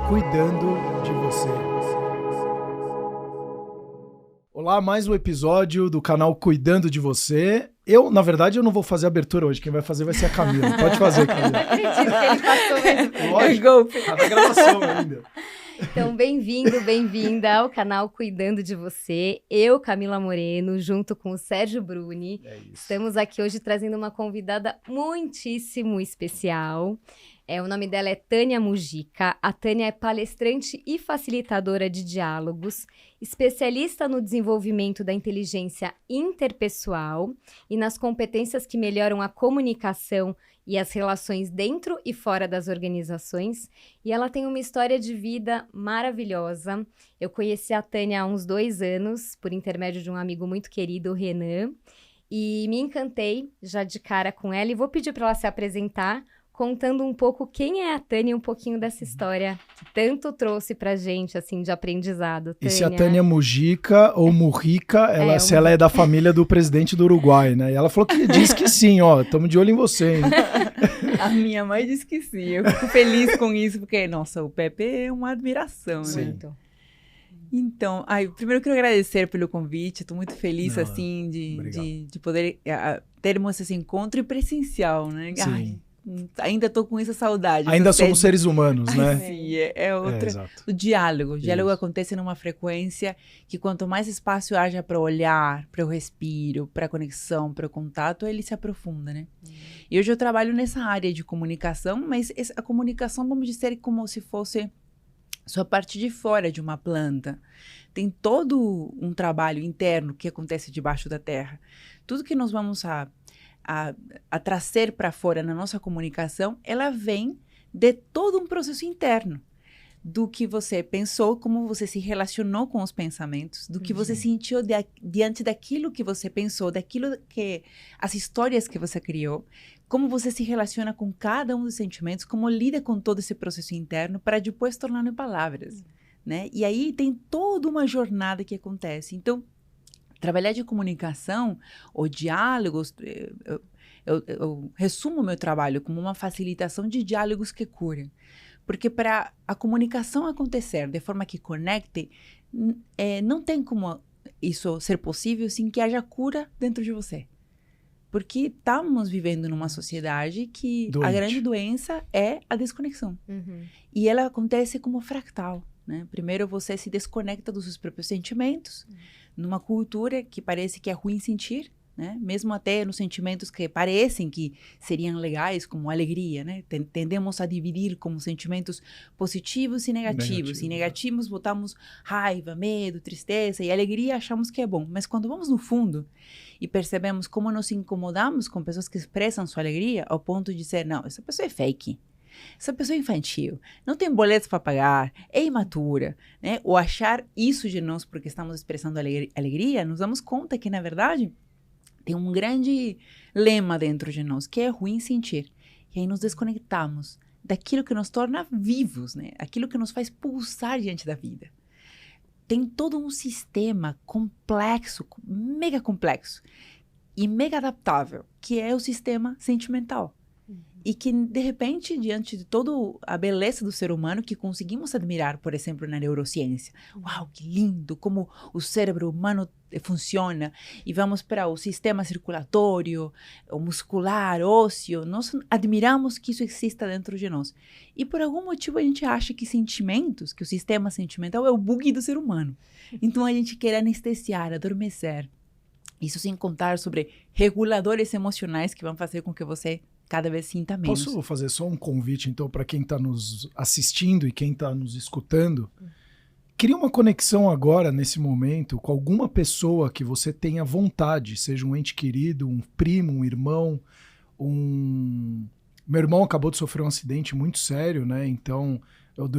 Cuidando de Você. Olá, mais um episódio do canal Cuidando de Você. Na verdade, eu não vou fazer a abertura hoje. Quem vai fazer vai ser a Camila. Pode fazer, Camila. Não acredito que ele passou mesmo. Lógico, tá na gravação ainda. Então, bem-vindo, bem-vinda ao canal Cuidando de Você. Eu, Camila Moreno, junto com o Sérgio Bruni. Estamos aqui hoje trazendo uma convidada muitíssimo especial. O nome dela é Tânia Mujica. A Tânia é palestrante e facilitadora de diálogos, especialista no desenvolvimento da inteligência interpessoal e nas competências que melhoram a comunicação e as relações dentro e fora das organizações. E ela tem uma história de vida maravilhosa. Eu conheci a Tânia há uns 2 anos, por intermédio de um amigo muito querido, o Renan, e me encantei já de cara com ela. E vou pedir para ela se apresentar, contando um pouco quem é a Tânia e um pouquinho dessa história que tanto trouxe pra gente, assim, de aprendizado. Tânia. E se a Tânia Mujica ou Murrica, se ela é da família do presidente do Uruguai, né? E ela falou que diz que sim, ó, estamos de olho em você, hein? A minha mãe disse que sim, eu fico feliz com isso, porque, nossa, o Pepe é uma admiração, sim, né? Então, primeiro eu quero agradecer pelo convite, estou muito feliz, assim, de poder termos esse encontro presencial, né? Sim. Ainda tô com essa saudade. Ainda somos seres humanos, né? Sim, é outra. Exato. O diálogo. O diálogo acontece numa frequência que quanto mais espaço haja para olhar, para o respiro, para a conexão, para o contato, ele se aprofunda, né? E hoje eu trabalho nessa área de comunicação, mas a comunicação, vamos dizer, como se fosse só a parte de fora de uma planta. Tem todo um trabalho interno que acontece debaixo da terra. Tudo que nós vamos a trazer para fora na nossa comunicação, ela vem de todo um processo interno. Do que você pensou, como você se relacionou com os pensamentos, do que você sentiu diante daquilo que você pensou, daquilo que as histórias que você criou, como você se relaciona com cada um dos sentimentos, como lida com todo esse processo interno para depois tornar em palavras, né? E aí tem toda uma jornada que acontece. Então, trabalhar de comunicação ou diálogos, eu resumo o meu trabalho como uma facilitação de diálogos que curam. Porque para a comunicação acontecer de forma que conecte, não tem como isso ser possível sem que haja cura dentro de você. Porque estamos vivendo numa sociedade que a grande doença é a desconexão. E ela acontece como fractal, né? Primeiro você se desconecta dos seus próprios sentimentos, numa cultura que parece que é ruim sentir, né? Mesmo até nos sentimentos que parecem que seriam legais, como alegria, né? Tendemos a dividir como sentimentos positivos e negativos. E negativos botamos raiva, medo, tristeza, e alegria achamos que é bom. Mas quando vamos no fundo e percebemos como nos incomodamos com pessoas que expressam sua alegria, ao ponto de dizer, não, essa pessoa é fake. Essa pessoa é infantil, não tem boletos para pagar, é imatura, né? Ou achar isso de nós porque estamos expressando alegria, nos damos conta que, na verdade, tem um grande lema dentro de nós, que é ruim sentir. E aí nos desconectamos daquilo que nos torna vivos, né? Aquilo que nos faz pulsar diante da vida. Tem todo um sistema complexo, mega complexo e mega adaptável, que é o sistema sentimental. E que, de repente, diante de toda a beleza do ser humano, que conseguimos admirar, por exemplo, na neurociência. Uau, que lindo como o cérebro humano funciona. E vamos para o sistema circulatório, o muscular, ósseo. Nós admiramos que isso exista dentro de nós. E por algum motivo a gente acha que sentimentos, que o sistema sentimental é o bug do ser humano. Então a gente quer anestesiar, adormecer. Isso sem contar sobre reguladores emocionais que vão fazer com que você cada vez sinta menos. Posso fazer só um convite, então, para quem está nos assistindo e quem está nos escutando? Cria uma conexão agora, nesse momento, com alguma pessoa que você tenha vontade, seja um ente querido, um primo, um irmão, Meu irmão acabou de sofrer um acidente muito sério, né? Então, eu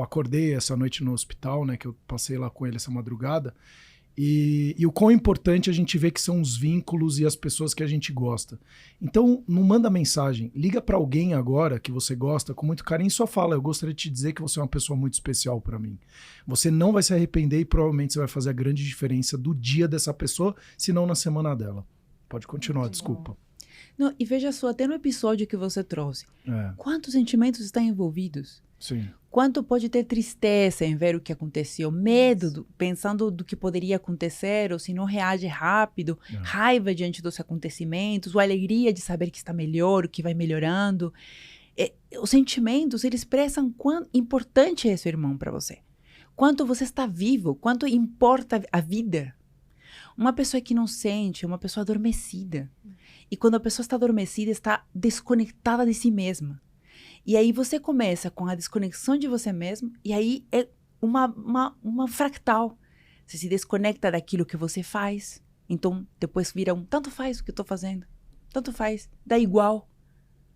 acordei essa noite no hospital, né? Que eu passei lá com ele essa madrugada. E o quão importante a gente vê que são os vínculos e as pessoas que a gente gosta. Então, não manda mensagem. Liga para alguém agora que você gosta com muito carinho e só fala, eu gostaria de te dizer que você é uma pessoa muito especial para mim. Você não vai se arrepender e provavelmente você vai fazer a grande diferença do dia dessa pessoa, se não na semana dela. Pode continuar, desculpa. Não, e veja só, até no episódio que você trouxe, quantos sentimentos estão envolvidos? Sim. Quanto pode ter tristeza em ver o que aconteceu, medo, pensando do que poderia acontecer, ou se não reage rápido, raiva diante dos acontecimentos, ou alegria de saber que está melhor, o que vai melhorando. Os sentimentos, eles expressam quão importante é esse irmão para você. Quanto você está vivo, quanto importa a vida. Uma pessoa que não sente é uma pessoa adormecida. E quando a pessoa está adormecida, está desconectada de si mesma. E aí você começa com a desconexão de você mesmo, e aí é uma fractal. Você se desconecta daquilo que você faz, então depois vira tanto faz o que eu estou fazendo, tanto faz, dá igual.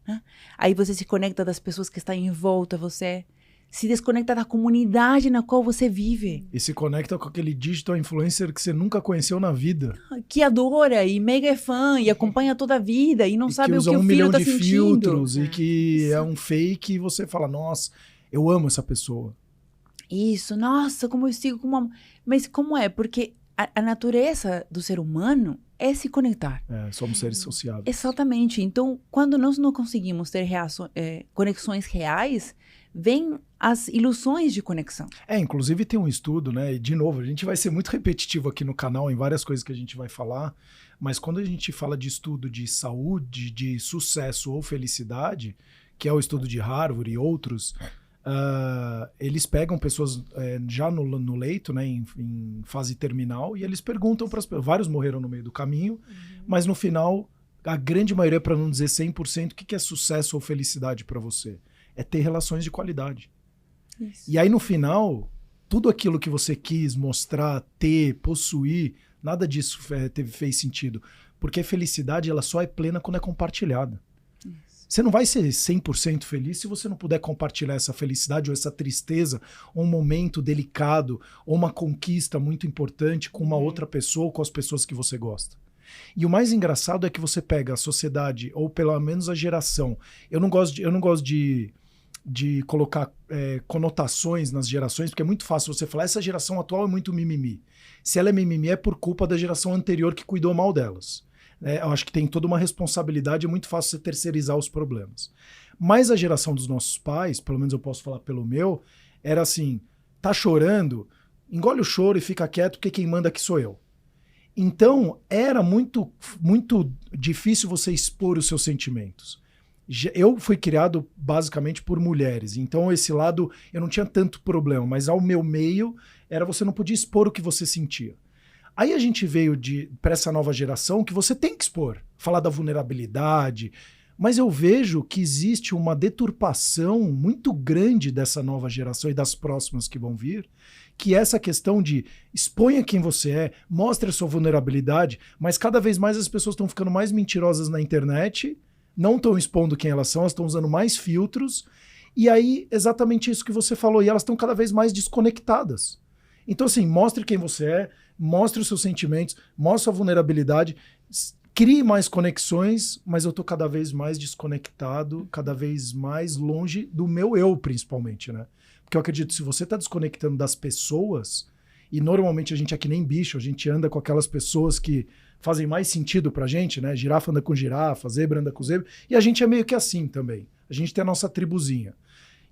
Né? Aí você se conecta das pessoas que estão em volta a você, se desconecta da comunidade na qual você vive. E se conecta com aquele digital influencer que você nunca conheceu na vida. Que adora e mega é fã e acompanha toda a vida e não sabe o que o filho tá sentindo. Que usa 1 milhão de filtros e que é um fake e você fala, nossa, eu amo essa pessoa. Isso, nossa, como eu sigo com uma... Mas como é? Porque a natureza do ser humano é se conectar. Somos seres sociáveis. Exatamente. Então, quando nós não conseguimos ter conexões reais, vem as ilusões de conexão. Inclusive tem um estudo, né? E de novo, a gente vai ser muito repetitivo aqui no canal em várias coisas que a gente vai falar, mas quando a gente fala de estudo de saúde, de sucesso ou felicidade, que é o estudo de Harvard e outros, eles pegam pessoas já no leito, né, em fase terminal, e eles perguntam para as pessoas, vários morreram no meio do caminho, mas no final, a grande maioria, para não dizer 100%, o que é sucesso ou felicidade para você? É ter relações de qualidade. Isso. E aí, no final, tudo aquilo que você quis mostrar, ter, possuir, nada disso fez sentido. Porque a felicidade, ela só é plena quando é compartilhada. Isso. Você não vai ser 100% feliz se você não puder compartilhar essa felicidade ou essa tristeza, ou um momento delicado, ou uma conquista muito importante com uma outra pessoa ou com as pessoas que você gosta. E o mais engraçado é que você pega a sociedade, ou pelo menos a geração. Eu não gosto de colocar conotações nas gerações, porque é muito fácil você falar, essa geração atual é muito mimimi. Se ela é mimimi, é por culpa da geração anterior que cuidou mal delas. Eu acho que tem toda uma responsabilidade, é muito fácil você terceirizar os problemas. Mas a geração dos nossos pais, pelo menos eu posso falar pelo meu, era assim, tá chorando, engole o choro e fica quieto, porque quem manda aqui sou eu. Então, era muito, muito difícil você expor os seus sentimentos. Eu fui criado basicamente por mulheres, então esse lado eu não tinha tanto problema, mas ao meu meio era você não podia expor o que você sentia. Aí a gente veio para essa nova geração que você tem que expor, falar da vulnerabilidade, mas eu vejo que existe uma deturpação muito grande dessa nova geração e das próximas que vão vir, que é essa questão de exponha quem você é, mostre a sua vulnerabilidade, mas cada vez mais as pessoas estão ficando mais mentirosas na internet, não estão expondo quem elas são, elas estão usando mais filtros, e aí exatamente isso que você falou, e elas estão cada vez mais desconectadas. Então assim, mostre quem você é, mostre os seus sentimentos, mostre a sua vulnerabilidade, crie mais conexões, mas eu tô cada vez mais desconectado, cada vez mais longe do meu eu, principalmente, né? Porque eu acredito que se você tá desconectando das pessoas, e normalmente a gente é que nem bicho, a gente anda com aquelas pessoas que fazem mais sentido pra gente, né? Girafa anda com girafa, zebra anda com zebra, e a gente é meio que assim também. A gente tem a nossa tribuzinha.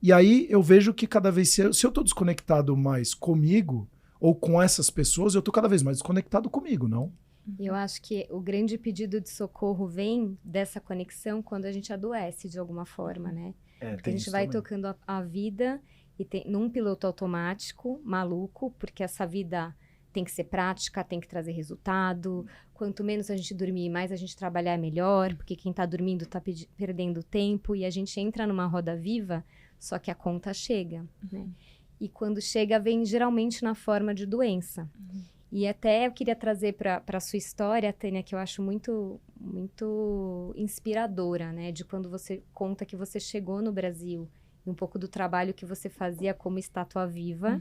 E aí eu vejo que cada vez, se eu tô desconectado mais comigo, ou com essas pessoas, eu tô cada vez mais desconectado comigo, não? Eu acho que o grande pedido de socorro vem dessa conexão quando a gente adoece de alguma forma, né? Porque a gente vai tocando a vida e num piloto automático, maluco, porque essa vida tem que ser prática, tem que trazer resultado. Quanto menos a gente dormir, mais a gente trabalhar melhor, porque quem tá dormindo tá perdendo tempo e a gente entra numa roda viva, só que a conta chega, né? E quando chega, vem geralmente na forma de doença. E até eu queria trazer para a sua história, Tânia, que eu acho muito, muito inspiradora, né? De quando você conta que você chegou no Brasil e um pouco do trabalho que você fazia como estátua viva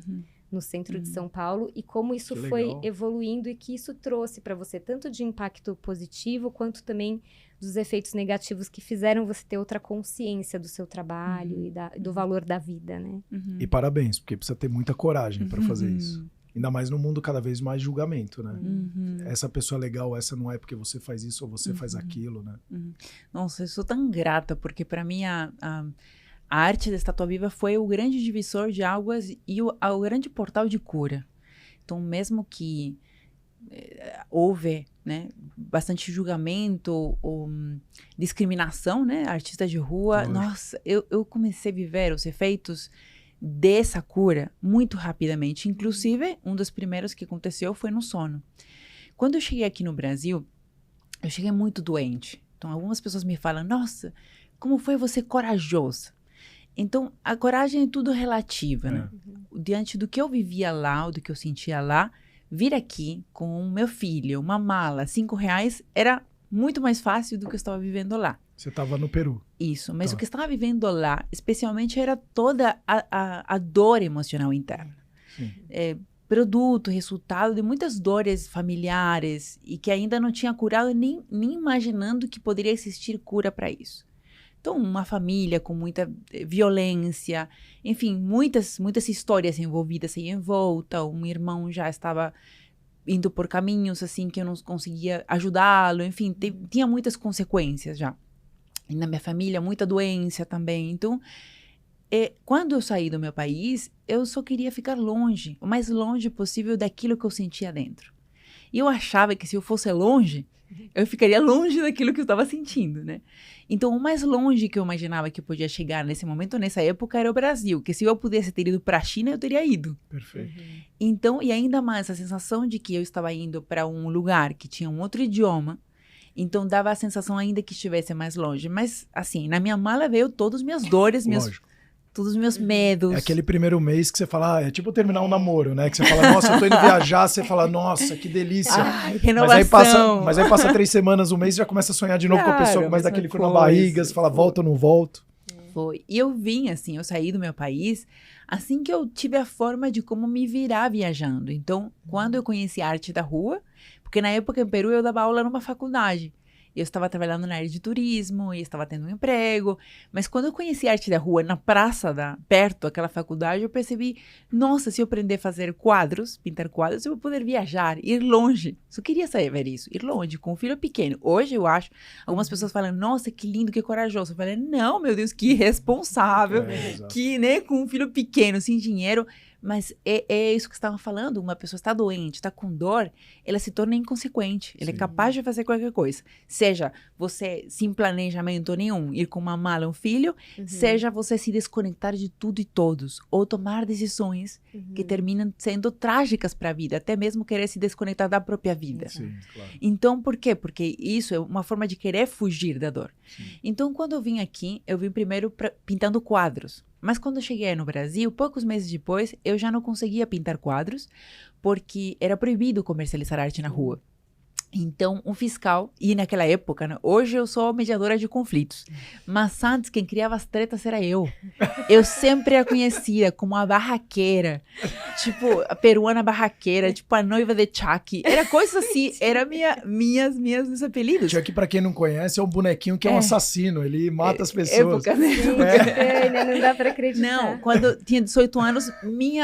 no centro de São Paulo e como isso foi evoluindo e que isso trouxe para você tanto de impacto positivo quanto também dos efeitos negativos que fizeram você ter outra consciência do seu trabalho e do valor da vida, né? E parabéns, porque precisa ter muita coragem para fazer isso. Ainda mais no mundo cada vez mais julgamento, né? Uhum. Essa pessoa é legal, essa não é porque você faz isso ou você faz aquilo, né? Nossa, eu sou tão grata, porque para mim a arte da estátua viva foi o grande divisor de águas e o grande portal de cura. Então, mesmo que houve, né, bastante julgamento ou discriminação, né, artista de rua, Lógico. nossa, eu comecei a viver os efeitos dessa cura muito rapidamente. Inclusive, um dos primeiros que aconteceu foi no sono. Quando eu cheguei aqui no Brasil, eu cheguei muito doente. Então, algumas pessoas me falam, nossa, como foi você corajosa? Então, a coragem é tudo relativa, né? Diante do que eu vivia lá, do que eu sentia lá, vir aqui com o meu filho, uma mala, R$5, era muito mais fácil do que eu estava vivendo lá. Você estava no Peru. Isso, mas o que eu estava vivendo lá, especialmente, era toda a dor emocional interna. Produto, resultado de muitas dores familiares e que ainda não tinha curado, nem imaginando que poderia existir cura para isso. Então, uma família com muita violência, enfim, muitas histórias envolvidas aí em volta. Um irmão já estava indo por caminhos assim que eu não conseguia ajudá-lo, enfim, tinha muitas consequências já. E na minha família, muita doença também. Então, quando eu saí do meu país, eu só queria ficar longe, o mais longe possível daquilo que eu sentia dentro. E eu achava que se eu fosse longe, eu ficaria longe daquilo que eu estava sentindo, né? Então, o mais longe que eu imaginava que eu podia chegar nesse momento, nessa época, era o Brasil. Que se eu pudesse ter ido para a China, eu teria ido. Perfeito. Então, e ainda mais a sensação de que eu estava indo para um lugar que tinha um outro idioma. Então, dava a sensação ainda que estivesse mais longe. Mas, assim, na minha mala veio todas as minhas dores, todos os meus medos. É aquele primeiro mês que você fala, é tipo terminar um namoro, né? Que você fala, nossa, eu tô indo viajar, você fala, nossa, que delícia. Ai, renovação. Mas aí passa 3 semanas, um mês, e já começa a sonhar de novo com a pessoa, mas daquele frio na barriga, você fala, volto ou não volto. Foi. E eu vim, assim, eu saí do meu país, assim que eu tive a forma de como me virar viajando. Então, quando eu conheci a arte da rua, porque na época em Peru eu dava aula numa faculdade. Eu estava trabalhando na área de turismo e estava tendo um emprego. Mas quando eu conheci a arte da rua, na praça, perto daquela faculdade, eu percebi, nossa, se eu aprender a fazer quadros, pintar quadros, eu vou poder viajar, ir longe. Só queria saber isso, ir longe, com um filho pequeno. Hoje, eu acho, algumas pessoas falam, nossa, que lindo, que corajoso. Eu falei, não, meu Deus, que irresponsável, que, né, com um filho pequeno, sem dinheiro. Mas é isso que você estava falando, uma pessoa está doente, está com dor, ela se torna inconsequente, ela é capaz de fazer qualquer coisa. Seja você, sem planejamento nenhum, ir com uma mala, um filho, seja você se desconectar de tudo e todos, ou tomar decisões que terminam sendo trágicas para a vida, até mesmo querer se desconectar da própria vida. Sim, claro. Então, por quê? Porque isso é uma forma de querer fugir da dor. Então, quando eu vim aqui, eu vim primeiro pintando quadros. Mas quando eu cheguei no Brasil, poucos meses depois, eu já não conseguia pintar quadros, porque era proibido comercializar arte na rua. Então, um fiscal, e naquela época, né, hoje eu sou mediadora de conflitos, mas antes quem criava as tretas era eu. Eu sempre a conhecia como a barraqueira, tipo, a peruana barraqueira, tipo a noiva de Chucky. Era coisa assim, era meus apelidos. Chucky, pra quem não conhece, é um bonequinho que é um assassino, ele mata as pessoas. Época, né? Não dá pra acreditar. Não, quando eu tinha 18 anos,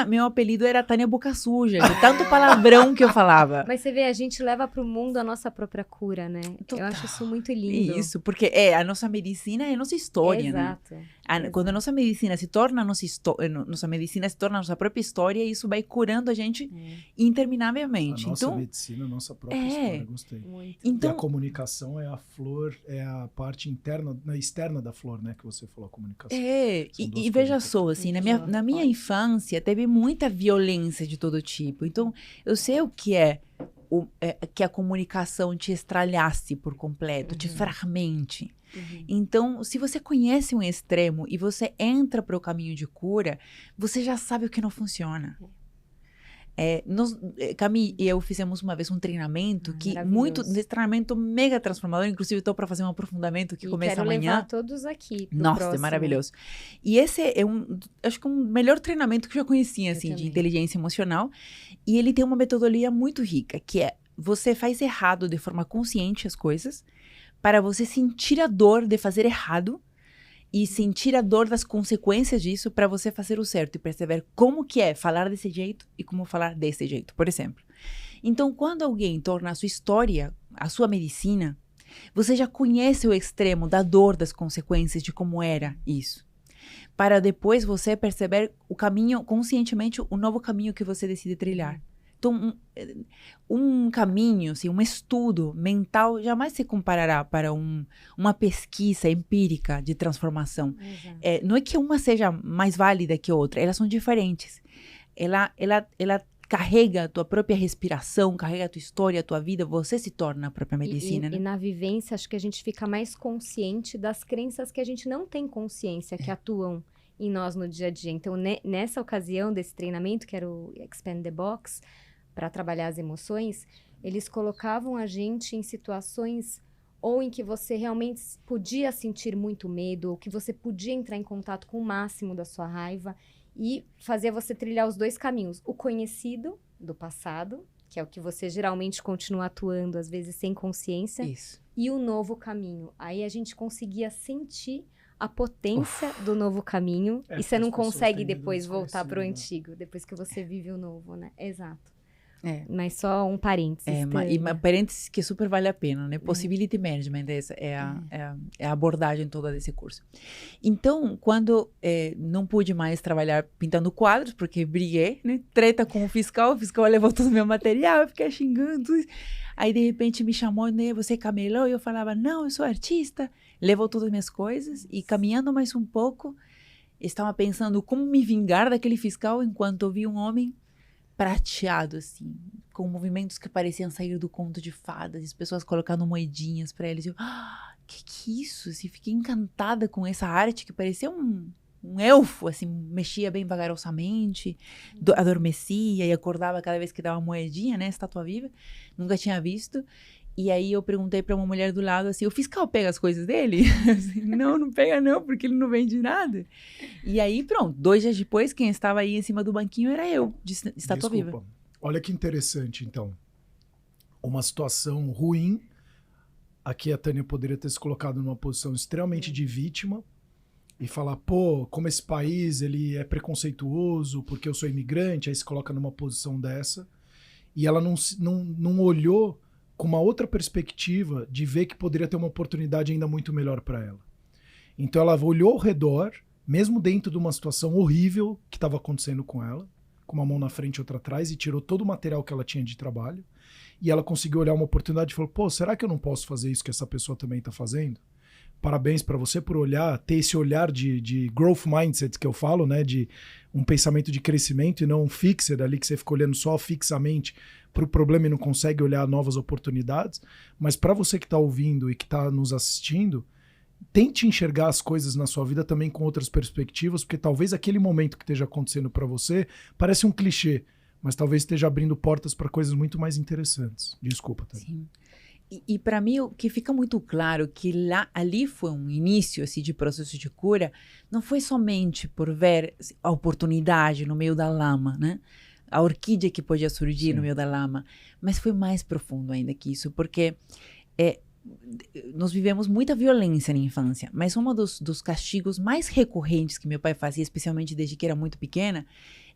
meu apelido era Tânia Boca Suja, de tanto palavrão que eu falava. Mas você vê, a gente leva pro mundo a nossa própria cura, né? Total. Eu acho isso muito lindo. Isso, porque a nossa medicina é a nossa história, Exato. né? Quando a nossa medicina se torna a nossa medicina se torna a nossa própria história, isso vai curando a gente interminavelmente. A nossa então, medicina, a nossa própria história, gostei. Muito. Então, e a comunicação é a flor, é a parte interna, externa da flor, né? Que você falou, a comunicação. E veja só, assim, na minha infância teve muita violência de todo tipo. Então, eu sei o que que a comunicação te estralhasse por completo, te fragmente. Então, se você conhece um extremo e você entra para o caminho de cura, você já sabe o que não funciona. Cami e eu fizemos uma vez um treinamento treinamento mega transformador, inclusive estou para fazer um aprofundamento que começa amanhã. Quero levar todos aqui pro Nossa, próximo. é maravilhoso. E esse é acho que um melhor treinamento que eu já conheci, assim, de inteligência emocional. E ele tem uma metodologia muito rica, que é você faz errado de forma consciente as coisas, para você sentir a dor de fazer errado e sentir a dor das consequências disso para você fazer o certo e perceber como que é falar desse jeito e como falar desse jeito, por exemplo. Então, quando alguém torna a sua história, a sua medicina, você já conhece o extremo da dor das consequências de como era isso. Para depois você perceber o caminho, conscientemente, o novo caminho que você decide trilhar. Então, um caminho, assim, um estudo mental jamais se comparará para uma pesquisa empírica de transformação. Não é que uma seja mais válida que a outra, elas são diferentes. Ela carrega a tua própria respiração, carrega a tua história, a tua vida, você se torna a própria medicina, né? E na vivência, acho que a gente fica mais consciente das crenças que a gente não tem consciência, que atuam em nós no dia a dia. Então, nessa ocasião desse treinamento, que era o Expand the Box, para trabalhar as emoções, eles colocavam a gente em situações ou em que você realmente podia sentir muito medo, ou que você podia entrar em contato com o máximo da sua raiva, e fazia você trilhar os dois caminhos. O conhecido do passado, que é o que você geralmente continua atuando, às vezes sem consciência. Isso. E o novo caminho. Aí a gente conseguia sentir a potência do novo caminho. E você não consegue depois voltar para o antigo, depois que você vive o novo, né? Exato. Mas só um parênteses. E um parênteses que super vale a pena, né? Possibility Management, essa é a abordagem toda desse curso. Então, quando não pude mais trabalhar pintando quadros, porque briguei, né? Treta com o fiscal levou todo o meu material, eu fiquei xingando. Aí, de repente, me chamou, né? Você é camelô? E eu falava, não, eu sou artista. Levou todas as minhas coisas e caminhando mais um pouco, estava pensando como me vingar daquele fiscal enquanto eu vi um homem prateado, assim, com movimentos que pareciam sair do conto de fadas, as pessoas colocando moedinhas para eles. Eu, que é isso? Assim, fiquei encantada com essa arte que parecia um elfo, assim, mexia bem vagarosamente, adormecia e acordava cada vez que dava uma moedinha, né, estátua viva, nunca tinha visto. E aí eu perguntei para uma mulher do lado assim, o fiscal pega as coisas dele? Assim, não pega não, porque ele não vende nada. E aí pronto, 2 dias depois, quem estava aí em cima do banquinho era eu, de estátua viva. Olha que interessante, então. Uma situação ruim, aqui a Tânia poderia ter se colocado numa posição extremamente de vítima e falar, pô, como esse país ele é preconceituoso porque eu sou imigrante, aí se coloca numa posição dessa. E ela não olhou com uma outra perspectiva de ver que poderia ter uma oportunidade ainda muito melhor para ela. Então ela olhou ao redor, mesmo dentro de uma situação horrível que estava acontecendo com ela, com uma mão na frente e outra atrás, e tirou todo o material que ela tinha de trabalho, e ela conseguiu olhar uma oportunidade e falou, pô, será que eu não posso fazer isso que essa pessoa também está fazendo? Parabéns para você por ter esse olhar de growth mindset que eu falo, né, de um pensamento de crescimento e não um fixed ali que você fica olhando só fixamente para o problema e não consegue olhar novas oportunidades. Mas para você que está ouvindo e que está nos assistindo, tente enxergar as coisas na sua vida também com outras perspectivas, porque talvez aquele momento que esteja acontecendo para você parece um clichê, mas talvez esteja abrindo portas para coisas muito mais interessantes. Desculpa, Tânia. Sim. E para mim, o que fica muito claro que ali foi um início assim, de processo de cura, não foi somente por ver a oportunidade no meio da lama, né? A orquídea que podia surgir Sim. no meio da lama, mas foi mais profundo ainda que isso, porque nós vivemos muita violência na infância, mas um dos castigos mais recorrentes que meu pai fazia, especialmente desde que era muito pequena,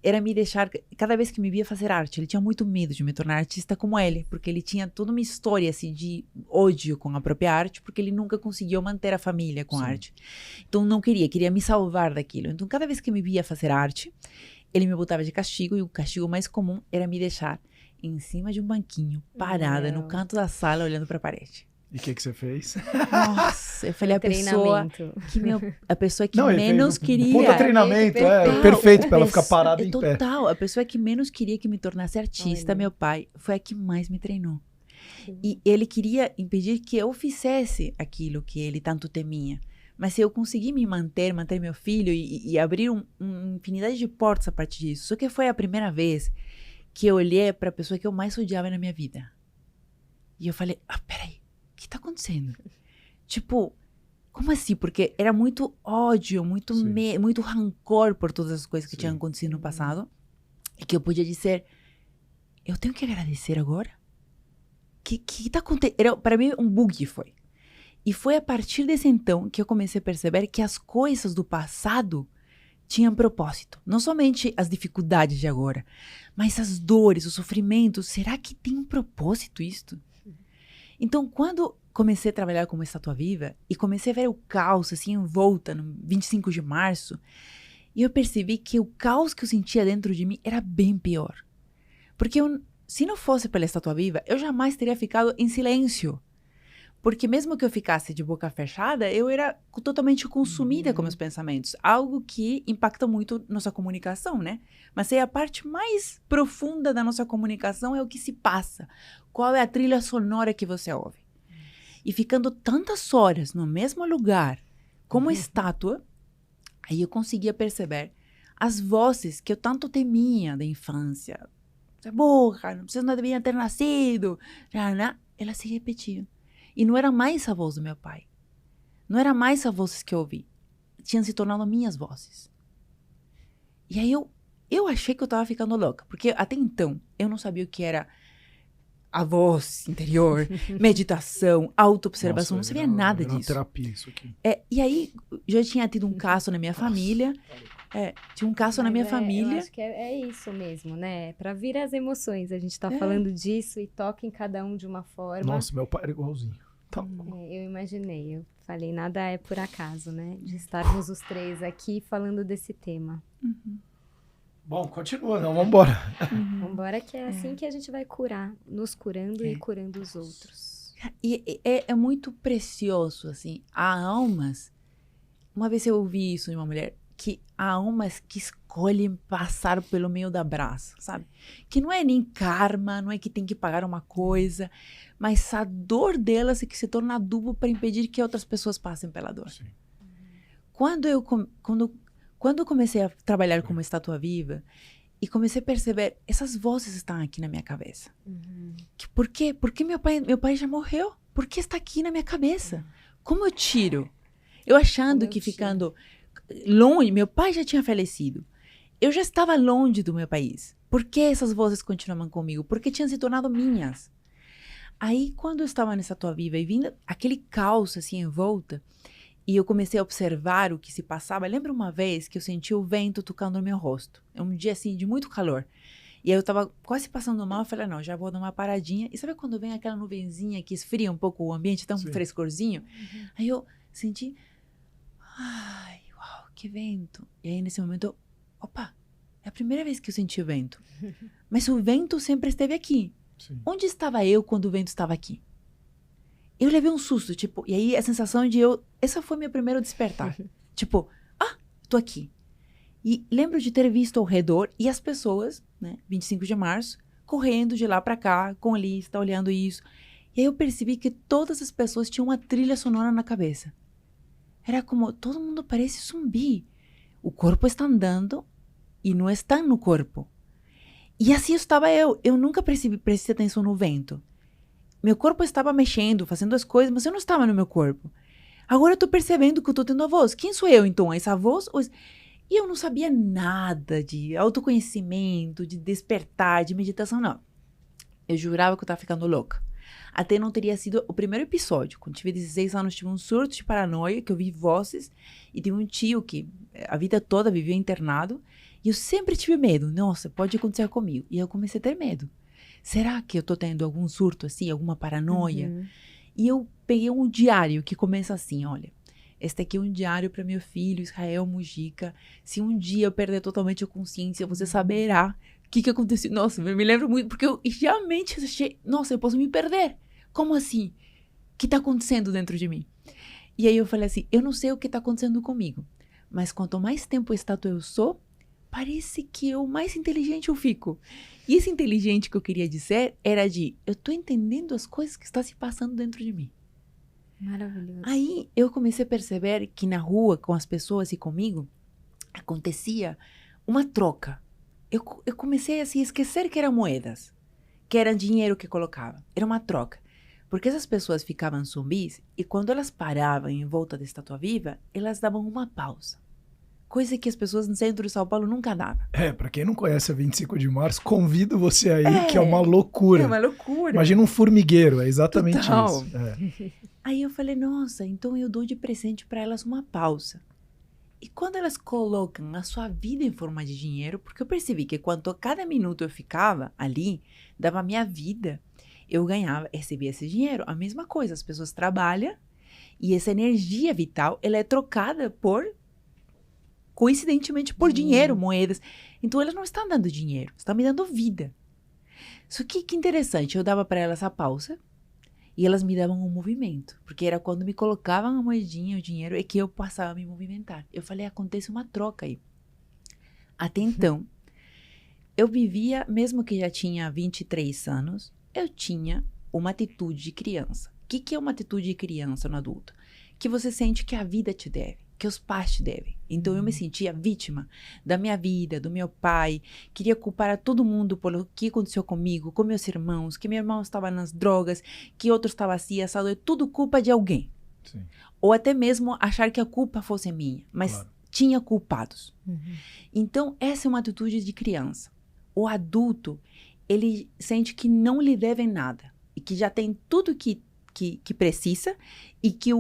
era me deixar, cada vez que me via fazer arte, ele tinha muito medo de me tornar artista como ele, porque ele tinha toda uma história assim, de ódio com a própria arte, porque ele nunca conseguiu manter a família com a arte. Então não queria me salvar daquilo. Então cada vez que me via fazer arte, ele me botava de castigo, e o castigo mais comum era me deixar em cima de um banquinho, parada no canto da sala, olhando para a parede. E o que você fez? Nossa, eu falei, a pessoa que não, menos queria... Puta treinamento, perfeito para ela ficar parada em pé. Total, a pessoa que menos queria que me tornasse artista, meu pai, foi a que mais me treinou. Sim. E ele queria impedir que eu fizesse aquilo que ele tanto temia. Mas se eu conseguir me manter meu filho e abrir uma infinidade de portas a partir disso. Só que foi a primeira vez que eu olhei para a pessoa que eu mais odiava na minha vida. E eu falei, peraí. O que tá acontecendo? Tipo, como assim? Porque era muito ódio, muito rancor por todas as coisas que tinham acontecido no passado. E que eu podia dizer, eu tenho que agradecer agora? Que tá acontecendo? Para mim, um bug foi. E foi a partir desse então que eu comecei a perceber que as coisas do passado tinham propósito. Não somente as dificuldades de agora, mas as dores, os sofrimentos. Será que tem um propósito isto? Então, quando comecei a trabalhar como estátua viva e comecei a ver o caos assim em volta no 25 de março, e eu percebi que o caos que eu sentia dentro de mim era bem pior. Porque se não fosse pela estátua viva, eu jamais teria ficado em silêncio. Porque mesmo que eu ficasse de boca fechada, eu era totalmente consumida com meus pensamentos. Algo que impacta muito nossa comunicação, né? Mas a parte mais profunda da nossa comunicação é o que se passa. Qual é a trilha sonora que você ouve? E ficando tantas horas no mesmo lugar, como estátua, aí eu conseguia perceber as vozes que eu tanto temia da infância. Você é burra, você não devia ter nascido. Elas se repetiam. E não era mais a voz do meu pai. Não era mais as vozes que eu ouvi. Tinham se tornado minhas vozes. E aí eu achei que eu estava ficando louca. Porque até então, eu não sabia o que era a voz interior, meditação, auto-observação. Não sabia nada disso. Era terapia isso aqui. E aí, já tinha tido um caso na minha família. Tinha um caso na minha família. Eu acho que é isso mesmo, né? Para vir as emoções. A gente tá falando disso e toca em cada um de uma forma. Nossa, meu pai era igualzinho. Eu imaginei, eu falei, nada é por acaso, né? De estarmos os três aqui falando desse tema. Bom, continua, não, vambora. Vambora, que é assim que a gente vai curar, nos curando e curando os outros. E é muito precioso, assim. Há almas, uma vez eu ouvi isso de uma mulher, que há almas que escolhem passar pelo meio da brasa, sabe? Que não é nem karma, não é que tem que pagar uma coisa, mas a dor delas é que se torna adubo para impedir que outras pessoas passem pela dor. Sim. Quando eu comecei a trabalhar como estátua viva e comecei a perceber, essas vozes estão aqui na minha cabeça. Por quê? Porque meu pai já morreu. Por que está aqui na minha cabeça? Como eu tiro? Eu achando que ficando longe, meu pai já tinha falecido. Eu já estava longe do meu país. Por que essas vozes continuavam comigo? Porque tinham se tornado minhas. Aí, quando eu estava nessa estátua viva e vindo aquele caos assim em volta, e eu comecei a observar o que se passava, lembro uma vez que eu senti o vento tocando no meu rosto. É um dia assim de muito calor. E aí eu estava quase passando mal, eu falei, não, já vou dar uma paradinha. E sabe quando vem aquela nuvenzinha que esfria um pouco o ambiente, tão frescorzinho? Aí eu senti, ai, uau, que vento. E aí nesse momento, opa, é a primeira vez que eu senti o vento. Mas o vento sempre esteve aqui. Sim. Onde estava eu quando o vento estava aqui? Eu levei um susto, tipo, e aí a sensação de essa foi meu primeiro despertar. Tipo, tô aqui. E lembro de ter visto ao redor e as pessoas, né, 25 de março, correndo de lá pra cá, com a lista, olhando isso. E aí eu percebi que todas as pessoas tinham uma trilha sonora na cabeça. Era como, todo mundo parece zumbi. O corpo está andando e não está no corpo. E assim estava eu. Eu nunca prestei atenção no vento. Meu corpo estava mexendo, fazendo as coisas, mas eu não estava no meu corpo. Agora eu tô percebendo que eu tô tendo a voz. Quem sou eu, então? Essa voz? E eu não sabia nada de autoconhecimento, de despertar, de meditação, não. Eu jurava que eu tava ficando louca. Até não teria sido o primeiro episódio. Quando tive 16 anos, tive um surto de paranoia, que eu vi vozes. E tive um tio que a vida toda viveu internado. E eu sempre tive medo. Nossa, pode acontecer comigo. E eu comecei a ter medo. Será que eu tô tendo algum surto assim, alguma paranoia? E eu peguei um diário que começa assim, olha. Este aqui é um diário para meu filho, Israel Mujica. Se um dia eu perder totalmente a consciência, você saberá o que aconteceu. Nossa, eu me lembro muito, porque eu realmente achei, nossa, eu posso me perder. Como assim? O que tá acontecendo dentro de mim? E aí eu falei assim, eu não sei o que tá acontecendo comigo, mas quanto mais tempo estátua eu sou, parece que eu mais inteligente eu fico. E esse inteligente que eu queria dizer era eu tô entendendo as coisas que estão se passando dentro de mim. Maravilhoso. Aí eu comecei a perceber que na rua, com as pessoas e comigo, acontecia uma troca. Eu comecei assim, a esquecer que eram moedas, que era dinheiro que colocava. Era uma troca. Porque essas pessoas ficavam zumbis e quando elas paravam em volta da estátua viva, elas davam uma pausa. Coisa que as pessoas no centro de São Paulo nunca davam. Pra quem não conhece a 25 de março, convido você aí, que é uma loucura. É uma loucura. Imagina um formigueiro, é exatamente Total. isso. Aí eu falei, nossa, então eu dou de presente para elas uma pausa. E quando elas colocam a sua vida em forma de dinheiro, porque eu percebi que quanto cada minuto eu ficava ali, dava a minha vida, eu ganhava, recebia esse dinheiro. A mesma coisa, as pessoas trabalham e essa energia vital, ela é trocada coincidentemente, por dinheiro, moedas. Então, elas não estão dando dinheiro, estão me dando vida. Só que interessante, eu dava para elas a pausa e elas me davam um movimento. Porque era quando me colocavam a moedinha, o dinheiro, é que eu passava a me movimentar. Eu falei, acontece uma troca aí. Até então, eu vivia, mesmo que já tinha 23 anos, eu tinha uma atitude de criança. O que é uma atitude de criança no adulto? Que você sente que a vida te deve, que os pais te devem. Então, eu me sentia vítima da minha vida, do meu pai. Queria culpar a todo mundo pelo que aconteceu comigo, com meus irmãos, que meu irmão estava nas drogas, que outro estava assim, assado. É tudo culpa de alguém. Sim. Ou até mesmo achar que a culpa fosse minha. Mas tinha culpados. Então, essa é uma atitude de criança. O adulto, ele sente que não lhe devem nada. E que já tem tudo que precisa. E que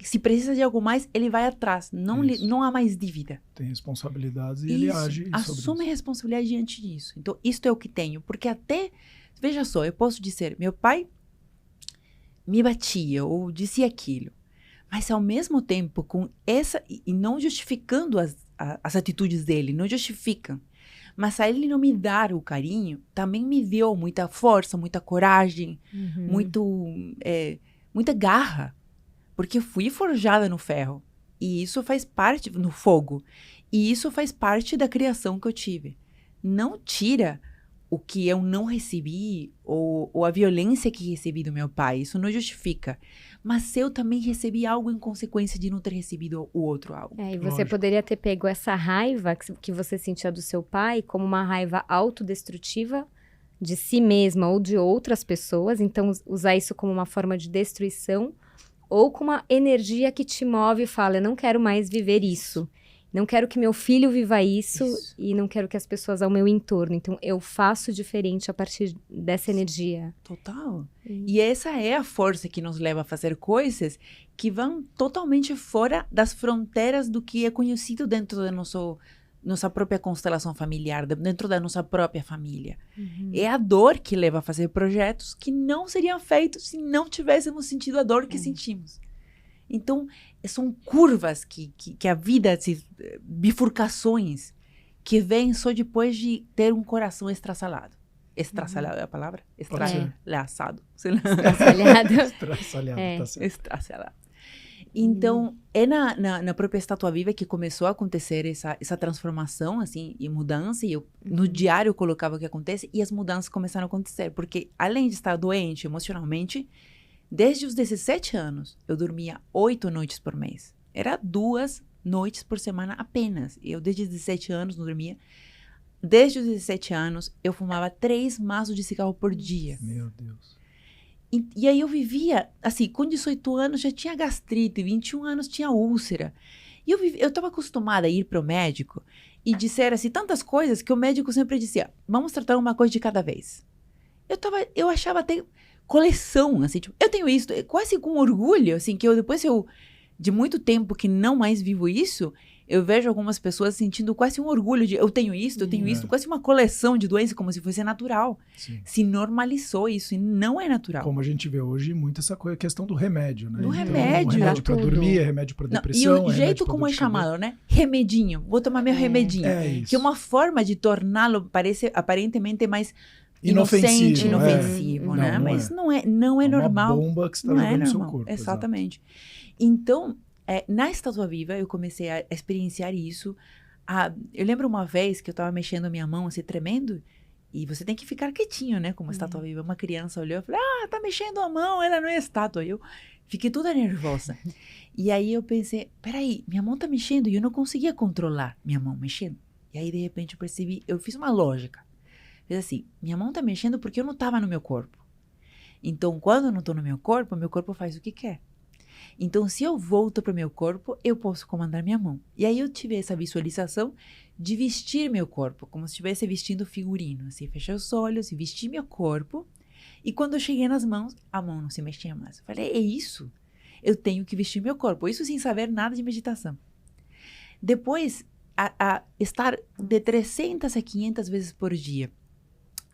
se precisa de algo mais, ele vai atrás. Não há mais dívida. Tem responsabilidades e ele age sobre isso. Assume a responsabilidade diante disso. Então, isto é o que tenho. Porque até, veja só, eu posso dizer, meu pai me batia ou dizia aquilo. Mas, ao mesmo tempo, com essa... E não justificando as atitudes dele, não justificam. Mas a ele não me dar o carinho, também me deu muita força, muita coragem, muita garra. Porque eu fui forjada no ferro. E isso faz parte, no fogo. E isso faz parte da criação que eu tive. Não tira o que eu não recebi ou a violência que recebi do meu pai. Isso não justifica. Mas eu também recebi algo em consequência de não ter recebido o outro algo. E você poderia ter pego essa raiva que você sentia do seu pai como uma raiva autodestrutiva de si mesma ou de outras pessoas. Então, usar isso como uma forma de destruição. Ou com uma energia que te move e fala, eu não quero mais viver isso. Não quero que meu filho viva isso. E não quero que as pessoas ao meu entorno. Então, eu faço diferente a partir dessa energia. Total. E essa é a força que nos leva a fazer coisas que vão totalmente fora das fronteiras do que é conhecido dentro da nossa própria constelação familiar, dentro da nossa própria família. É a dor que leva a fazer projetos que não seriam feitos se não tivéssemos sentido a dor que sentimos. Então, são curvas que a vida, bifurcações, que vêm só depois de ter um coração estraçalhado. Estraçalhado é a palavra? Estraçalhado. Estraçalhado, tá certo. Estraçalhado. Então, é na própria Estátua Viva que começou a acontecer essa transformação, assim, e mudança, e eu no diário colocava o que acontece, e as mudanças começaram a acontecer, porque além de estar doente emocionalmente, desde os 17 anos, eu dormia 8 noites por mês. Era 2 noites por semana apenas. Eu, desde os 17 anos, não dormia. Desde os 17 anos, eu fumava 3 maços de cigarro por dia. Meu Deus. E aí eu vivia, assim, com 18 anos já tinha gastrite, 21 anos tinha úlcera. E eu estava acostumada a ir para o médico e disser, assim, tantas coisas que o médico sempre dizia, vamos tratar uma coisa de cada vez. Eu achava até coleção, assim, tipo, eu tenho isso, quase com orgulho, assim, que depois de muito tempo que não mais vivo isso, eu vejo algumas pessoas sentindo quase um orgulho de eu tenho isso, quase uma coleção de doenças, como se fosse natural. Sim. Se normalizou isso e não é natural. Como a gente vê hoje, muito essa questão do remédio, né? Do remédio. Remédio para dormir, remédio para depressão. E o jeito como é chamado, né? Remedinho. Vou tomar meu remedinho. Isso. Que é uma forma de torná-lo, aparentemente, mais inocente, inofensivo, né? Mas não é normal. É uma bomba que você está jogando no seu corpo. Exatamente. Então, na Estátua Viva, eu comecei a experienciar isso. Eu lembro uma vez que eu estava mexendo a minha mão, assim, tremendo, e você tem que ficar quietinho, né, como Estátua Viva. Uma criança olhou e falou, tá mexendo a mão, ela não é estátua. Eu fiquei toda nervosa. E aí eu pensei, peraí, minha mão tá mexendo, e eu não conseguia controlar minha mão mexendo. E aí, de repente, eu percebi, eu fiz uma lógica. Fiz assim, minha mão tá mexendo porque eu não estava no meu corpo. Então, quando eu não estou no meu corpo faz o que quer. Então, se eu volto para o meu corpo, eu posso comandar minha mão. E aí eu tive essa visualização de vestir meu corpo, como se estivesse vestindo figurino. Assim, fechei os olhos e vesti meu corpo. E quando eu cheguei nas mãos, a mão não se mexia mais. Eu falei, é isso? eu tenho que vestir meu corpo. Isso sem saber nada de meditação. Depois, a estar de 300 a 500 vezes por dia,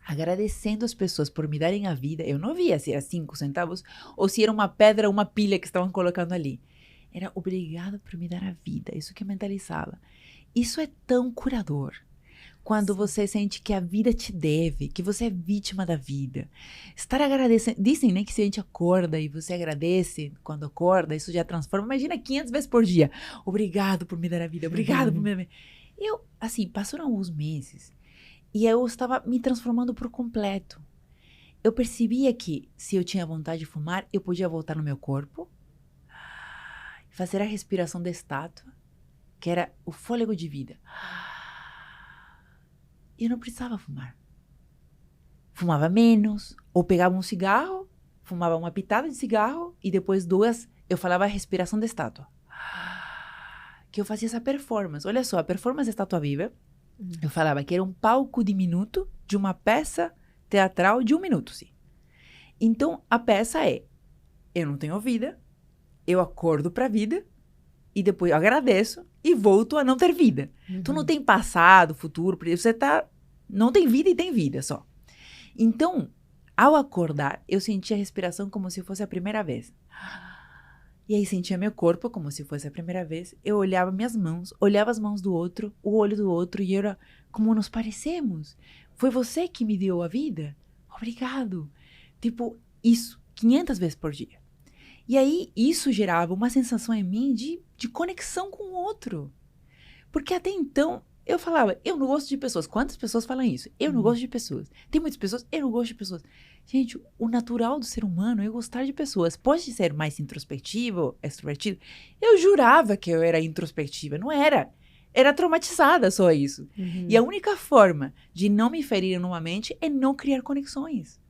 agradecendo as pessoas por me darem a vida. Eu não via se era 5 centavos ou se era uma pedra ou uma pilha que estavam colocando ali. Era obrigado por me dar a vida. Isso que eu mentalizava. Isso é tão curador. Quando você sente que a vida te deve, que você é vítima da vida. Estar agradecendo. Dizem, né, que se a gente acorda e você agradece quando acorda, isso já transforma. Imagina 500 vezes por dia. Obrigado por me dar a vida. Obrigado por me dar a vida. Eu, assim, passaram alguns meses e eu estava me transformando por completo. Eu percebia que se eu tinha vontade de fumar, eu podia voltar no meu corpo, fazer a respiração da estátua, que era o fôlego de vida. E eu não precisava fumar. Fumava menos, ou pegava um cigarro, fumava uma pitada de cigarro, e depois 2, eu falava a respiração da estátua. Que eu fazia essa performance. Olha só, a performance da estátua viva, eu falava que era um palco diminuto de uma peça teatral de 1 minuto, sim. Então, a peça é, eu não tenho vida, eu acordo pra vida, e depois eu agradeço e volto a não ter vida. Tu não tem passado, futuro, você não tem vida e tem vida só. Então, ao acordar, eu sentia a respiração como se fosse a primeira vez. E aí sentia meu corpo como se fosse a primeira vez. Eu olhava minhas mãos, olhava as mãos do outro, o olho do outro, e era como nos parecemos. Foi você que me deu a vida? Obrigado. Tipo, isso, 500 vezes por dia. E aí, isso gerava uma sensação em mim de conexão com o outro. Porque até então, eu falava, eu não gosto de pessoas. Quantas pessoas falam isso? Eu não gosto de pessoas. Tem muitas pessoas, eu não gosto de pessoas. Gente, o natural do ser humano é gostar de pessoas. Pode ser mais introspectivo, extrovertido. Eu jurava que eu era introspectiva. Não era. Era traumatizada só isso. E a única forma de não me ferir novamente é não criar conexões.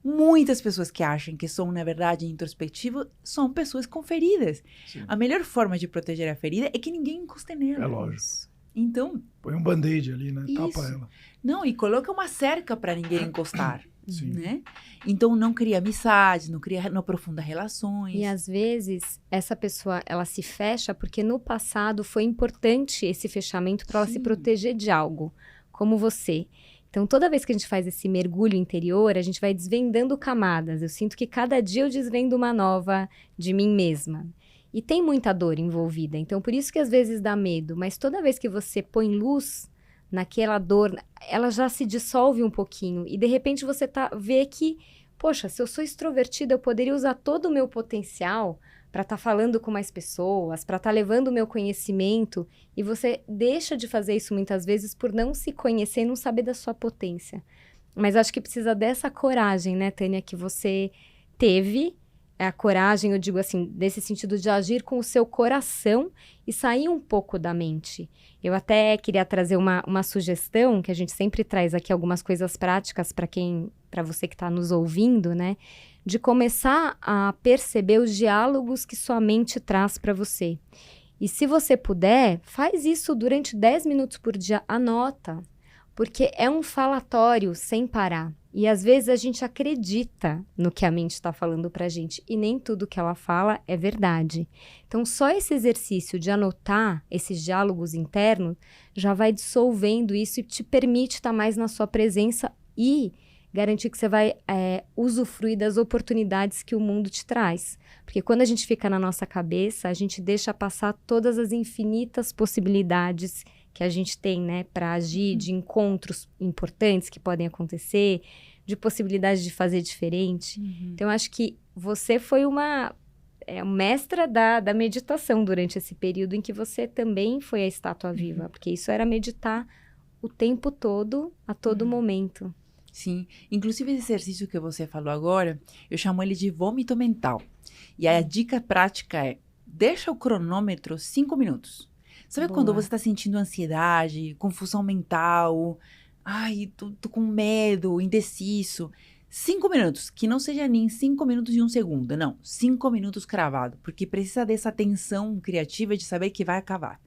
Muitas pessoas que acham que são, na verdade, introspectivos, são pessoas com feridas. Sim. A melhor forma de proteger a ferida é que ninguém encoste nela. É lógico. Então... põe um band-aid ali, né? Isso. Tapa ela. Não, e coloca uma cerca para ninguém encostar. Sim. Né? Então, não cria amizades, não aprofunda relações. E, às vezes, essa pessoa, ela se fecha porque no passado foi importante esse fechamento para ela se proteger de algo, como você. Então, toda vez que a gente faz esse mergulho interior, a gente vai desvendando camadas. Eu sinto que cada dia eu desvendo uma nova de mim mesma. E tem muita dor envolvida. Então, por isso que às vezes dá medo. Mas toda vez que você põe luz naquela dor, ela já se dissolve um pouquinho. E, de repente, você vê que, poxa, se eu sou extrovertida, eu poderia usar todo o meu potencial para estar falando com mais pessoas, para estar levando o meu conhecimento, e você deixa de fazer isso muitas vezes por não se conhecer e não saber da sua potência. Mas acho que precisa dessa coragem, né, Tânia, que você teve, a coragem, eu digo assim, nesse sentido de agir com o seu coração e sair um pouco da mente. Eu até queria trazer uma sugestão, que a gente sempre traz aqui algumas coisas práticas para você que está nos ouvindo, né, de começar a perceber os diálogos que sua mente traz para você. E se você puder, faz isso durante 10 minutos por dia, anota, porque é um falatório sem parar. E às vezes a gente acredita no que a mente está falando para a gente, e nem tudo que ela fala é verdade. Então, só esse exercício de anotar esses diálogos internos já vai dissolvendo isso e te permite estar mais na sua presença e garantir que você vai usufruir das oportunidades que o mundo te traz. Porque quando a gente fica na nossa cabeça, a gente deixa passar todas as infinitas possibilidades que a gente tem, né, para agir, de encontros importantes que podem acontecer, de possibilidade de fazer diferente. Então, eu acho que você foi uma mestra da meditação durante esse período em que você também foi a estátua viva, porque isso era meditar o tempo todo, a todo momento. Sim, inclusive esse exercício que você falou agora, eu chamo ele de vômito mental. E aí a dica prática é, deixa o cronômetro 5 minutos. Sabe quando você está sentindo ansiedade, confusão mental, ai, tô com medo, indeciso? 5 minutos, que não seja nem 5 minutos e 1 segundo, não, 5 minutos cravado, porque precisa dessa tensão criativa de saber que vai acabar.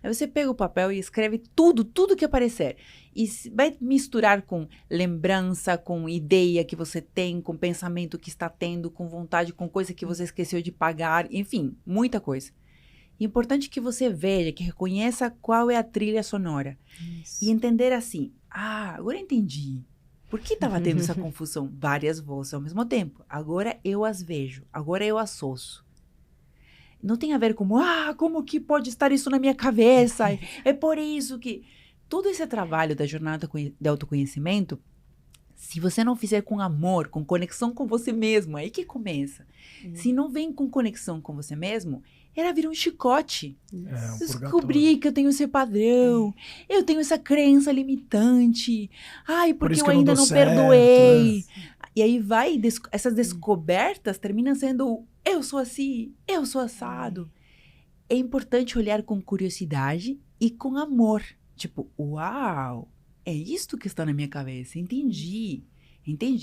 Aí você pega o papel e escreve tudo que aparecer. E vai misturar com lembrança, com ideia que você tem, com pensamento que está tendo, com vontade, com coisa que você esqueceu de pagar, enfim, muita coisa. Importante que você veja, que reconheça qual é a trilha sonora. Isso. E entender assim, agora entendi. Por que estava tendo essa confusão? Várias vozes ao mesmo tempo. Agora eu as vejo, agora eu associo. Não tem a ver com, como que pode estar isso na minha cabeça? É por isso que... Todo esse trabalho da jornada de autoconhecimento, se você não fizer com amor, com conexão com você mesmo, aí que começa. Se não vem com conexão com você mesmo, ela vira um chicote. Descobri que eu tenho esse padrão, eu tenho essa crença limitante, porque eu ainda não perdoei. E aí essas descobertas terminam sendo, eu sou assim, eu sou assado. É importante olhar com curiosidade e com amor. Tipo, uau, é isto que está na minha cabeça, entendi,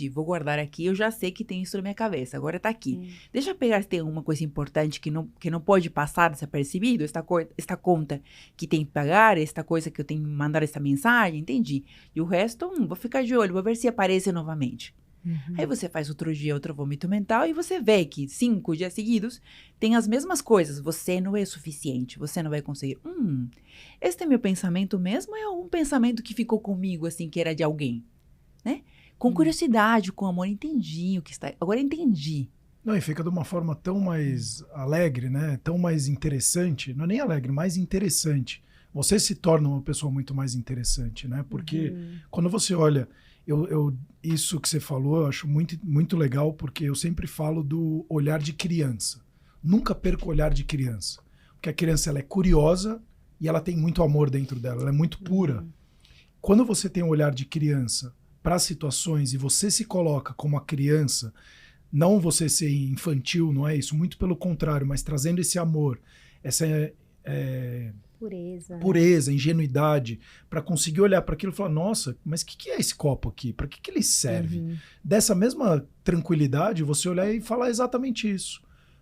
vou guardar aqui, eu já sei que tem isso na minha cabeça, agora tá aqui. Deixa eu pegar se tem alguma coisa importante que não pode passar desapercebido, esta conta que tem que pagar, esta coisa que eu tenho que mandar essa mensagem, entendi. E o resto, vou ficar de olho, vou ver se aparece novamente. Aí você faz outro dia, outro vômito mental e você vê que 5 dias seguidos tem as mesmas coisas. Você não é suficiente, você não vai conseguir. Este é meu pensamento mesmo ou é um pensamento que ficou comigo, assim, que era de alguém? Né? Com curiosidade, com amor, entendi o que está... Agora entendi. Não, e fica de uma forma tão mais alegre, né? Tão mais interessante. Não é nem alegre, mais interessante. Você se torna uma pessoa muito mais interessante, né? Porque quando você olha... isso que você falou, eu acho muito, muito legal, porque eu sempre falo do olhar de criança. Nunca perca o olhar de criança. Porque a criança, ela é curiosa e ela tem muito amor dentro dela, ela é muito pura. Quando você tem um olhar de criança para situações e você se coloca como a criança, não você ser infantil, não é isso, muito pelo contrário, mas trazendo esse amor, essa pureza, ingenuidade, para conseguir olhar para aquilo e falar, nossa, mas o que é esse copo aqui? Para que ele serve? Dessa mesma tranquilidade, você olhar e falar exatamente isso.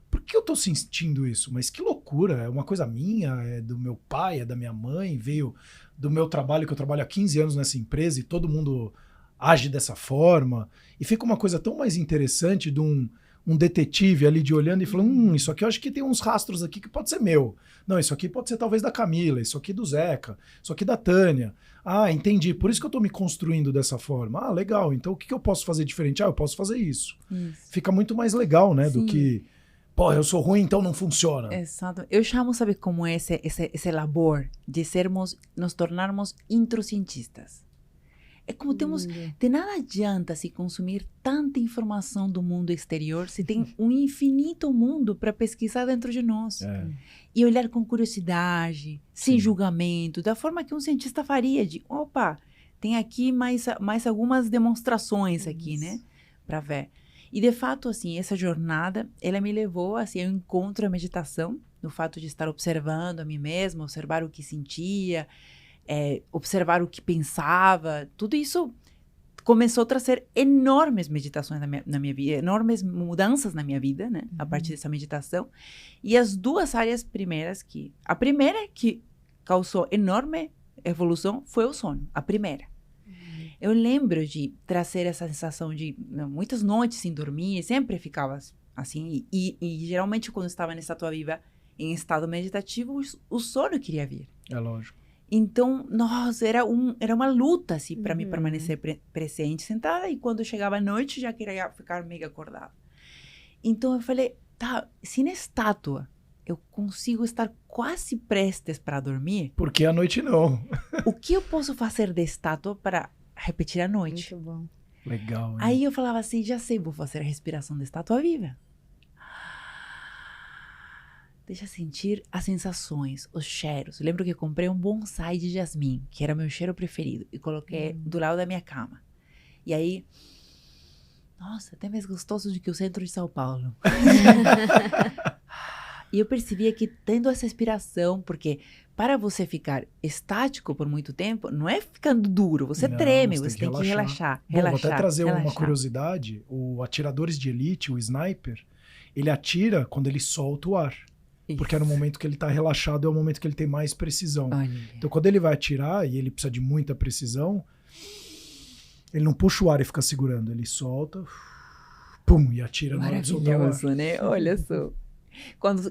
Por que eu estou sentindo isso? Mas que loucura, é uma coisa minha, é do meu pai, é da minha mãe, veio do meu trabalho, que eu trabalho há 15 anos nessa empresa e todo mundo age dessa forma. E fica uma coisa tão mais interessante de um detetive ali de olhando e falando, isso aqui eu acho que tem uns rastros aqui que pode ser meu. Não, isso aqui pode ser talvez da Camila, isso aqui do Zeca, isso aqui da Tânia. Entendi, por isso que eu tô me construindo dessa forma. Legal, então o que eu posso fazer diferente? Eu posso fazer isso. Fica muito mais legal, né, do que, eu sou ruim, então não funciona. Exato. Eu chamo, sabe como é esse labor de nos tornarmos introcientistas. É como de nada adianta se consumir tanta informação do mundo exterior se tem um infinito mundo para pesquisar dentro de nós. E olhar com curiosidade, sem julgamento, da forma que um cientista faria, de, tem aqui mais algumas demonstrações aqui, né, para ver. E de fato, assim, essa jornada, ela me levou, assim, ao encontro à meditação, no fato de estar observando a mim mesma, observar o que sentia, observar o que pensava, tudo isso começou a trazer enormes meditações na minha vida, enormes mudanças na minha vida, né, a partir dessa meditação. E as duas áreas primeiras a primeira que causou enorme evolução foi o sono, a primeira. Eu lembro de trazer essa sensação de muitas noites sem dormir, sempre ficava assim, e geralmente quando estava nessa tua viva, em estado meditativo, o sono queria vir. É lógico. Então, nossa, era uma luta, assim, para mim permanecer presente, sentada, e quando chegava a noite, já queria ficar mega acordada. Então, eu falei, se na estátua eu consigo estar quase prestes para dormir... Por que à noite não? O que eu posso fazer da estátua para repetir a noite? Muito bom. Legal, hein? Aí eu falava assim, já sei, vou fazer a respiração da estátua viva. Deixa sentir as sensações, os cheiros. Eu lembro que eu comprei um bonsai de jasmim, que era meu cheiro preferido, e coloquei do lado da minha cama. E aí, nossa, até mais gostoso do que o centro de São Paulo. E eu percebia que tendo essa inspiração, porque para você ficar estático por muito tempo, não é ficando duro, você treme, você tem que relaxar. Bom, vou até trazer uma curiosidade, o Atiradores de Elite, o Sniper, ele atira quando ele solta o ar. porque é no momento que ele tá relaxado, é o momento que ele tem mais precisão. Olha. Então, quando ele vai atirar, e ele precisa de muita precisão, ele não puxa o ar e fica segurando, ele solta, pum, e atira na hora de soltar o ar. Maravilhoso, né? Olha só.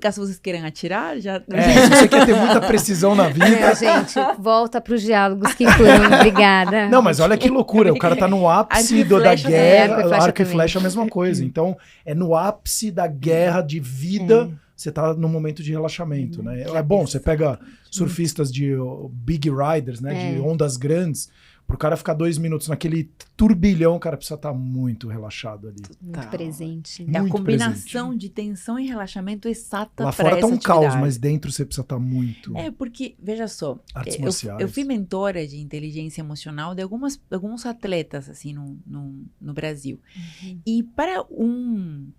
Caso vocês queiram atirar, já... Se você quer ter muita precisão na vida... Gente, volta para os diálogos que incluem, obrigada. Não, mas olha que loucura, o cara tá no ápice da guerra, arco e flecha é a mesma coisa. Então, é no ápice da guerra de vida, você tá no momento de relaxamento, né? É bom, você pega surfistas de big riders, né, de ondas grandes, pro cara ficar 2 minutos naquele turbilhão, o cara precisa estar muito relaxado ali. Muito presente. É a Muito combinação presente. de tensão e relaxamento exata Lá para fora tá essa um caos, atividade. mas dentro você precisa estar muito. Porque, veja só, Artes marciais. eu fui mentora de inteligência emocional de alguns atletas, assim, no Brasil. E para um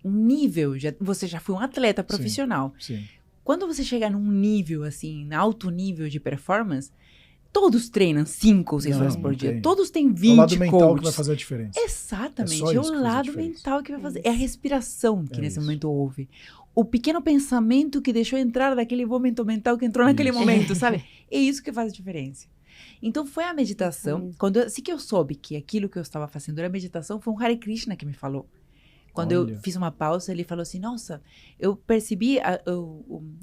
nível, você já foi um atleta profissional. Sim. Quando você chega num nível, assim, alto nível de performance, todos treinam 5 ou 6 horas por dia. tem. Todos têm É o 20 lado mental coaches. que vai fazer a diferença. Exatamente. É É, só isso que o faz a lado diferença. mental que vai fazer. É a respiração que É nesse isso. momento houve. O pequeno pensamento que deixou entrar daquele vômito mental que entrou naquele Isso. momento, sabe? É isso que faz a diferença. Então foi a meditação. Assim que eu soube que aquilo que eu estava fazendo era meditação, foi um Hare Krishna que me falou. Quando Olha. eu fiz uma pausa, ele falou assim, nossa, eu percebi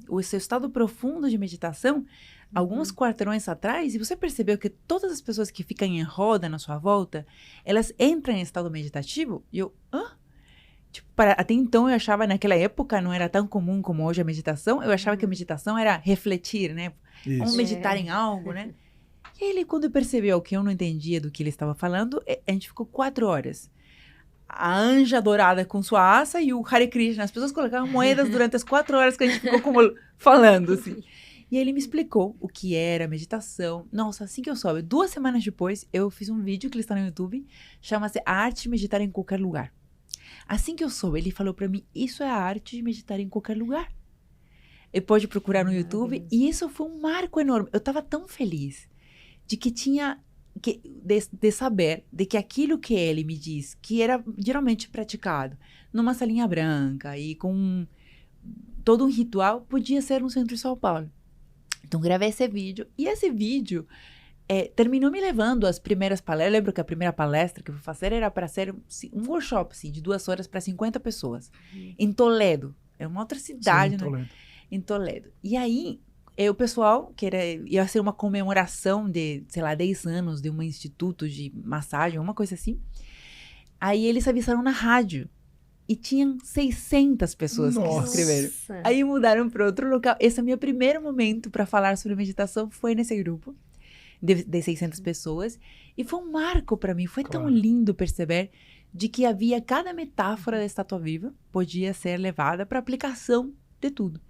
o seu estado profundo de meditação alguns quarteirões atrás, e você percebeu que todas as pessoas que ficam em roda na sua volta, elas entram em estado meditativo? E eu, hã? Tipo, até então eu achava, naquela época, não era tão comum como hoje a meditação, eu achava que a meditação era refletir, né? Vamos Isso. meditar em algo, né? E ele, quando percebeu que eu não entendia do que ele estava falando, a gente ficou 4 horas. A anja dourada com sua asa e o Hare Krishna. As pessoas colocavam moedas durante as 4 horas que a gente ficou como falando, assim. E ele me explicou o que era meditação. Nossa, assim que eu soube, 2 semanas depois, eu fiz um vídeo que ele está no YouTube, chama-se A Arte de Meditar em Qualquer Lugar. Assim que eu soube, ele falou pra mim, isso é a arte de meditar em qualquer lugar. Eu pode procurar no YouTube, e isso foi um marco enorme. Eu tava tão feliz de que tinha... De saber de que aquilo que ele me diz, que era geralmente praticado numa salinha branca e com todo um ritual, podia ser no centro de São Paulo. Então, gravei esse vídeo. E esse vídeo terminou me levando às primeiras palestras. Eu lembro que a primeira palestra que eu fui fazer era para ser um workshop, assim, de 2 horas para 50 pessoas. Em Toledo. É uma outra cidade, Sim, né? Em Toledo. E aí, o pessoal, ia ser uma comemoração de, sei lá, 10 anos de um instituto de massagem, uma coisa assim. Aí eles avisaram na rádio. E tinham 600 pessoas que se inscreveram. Aí mudaram para outro local. Esse é o meu primeiro momento para falar sobre meditação, foi nesse grupo de 600 pessoas. E foi um marco para mim. Foi tão lindo perceber de que havia cada metáfora da estátua viva podia ser levada para aplicação de tudo.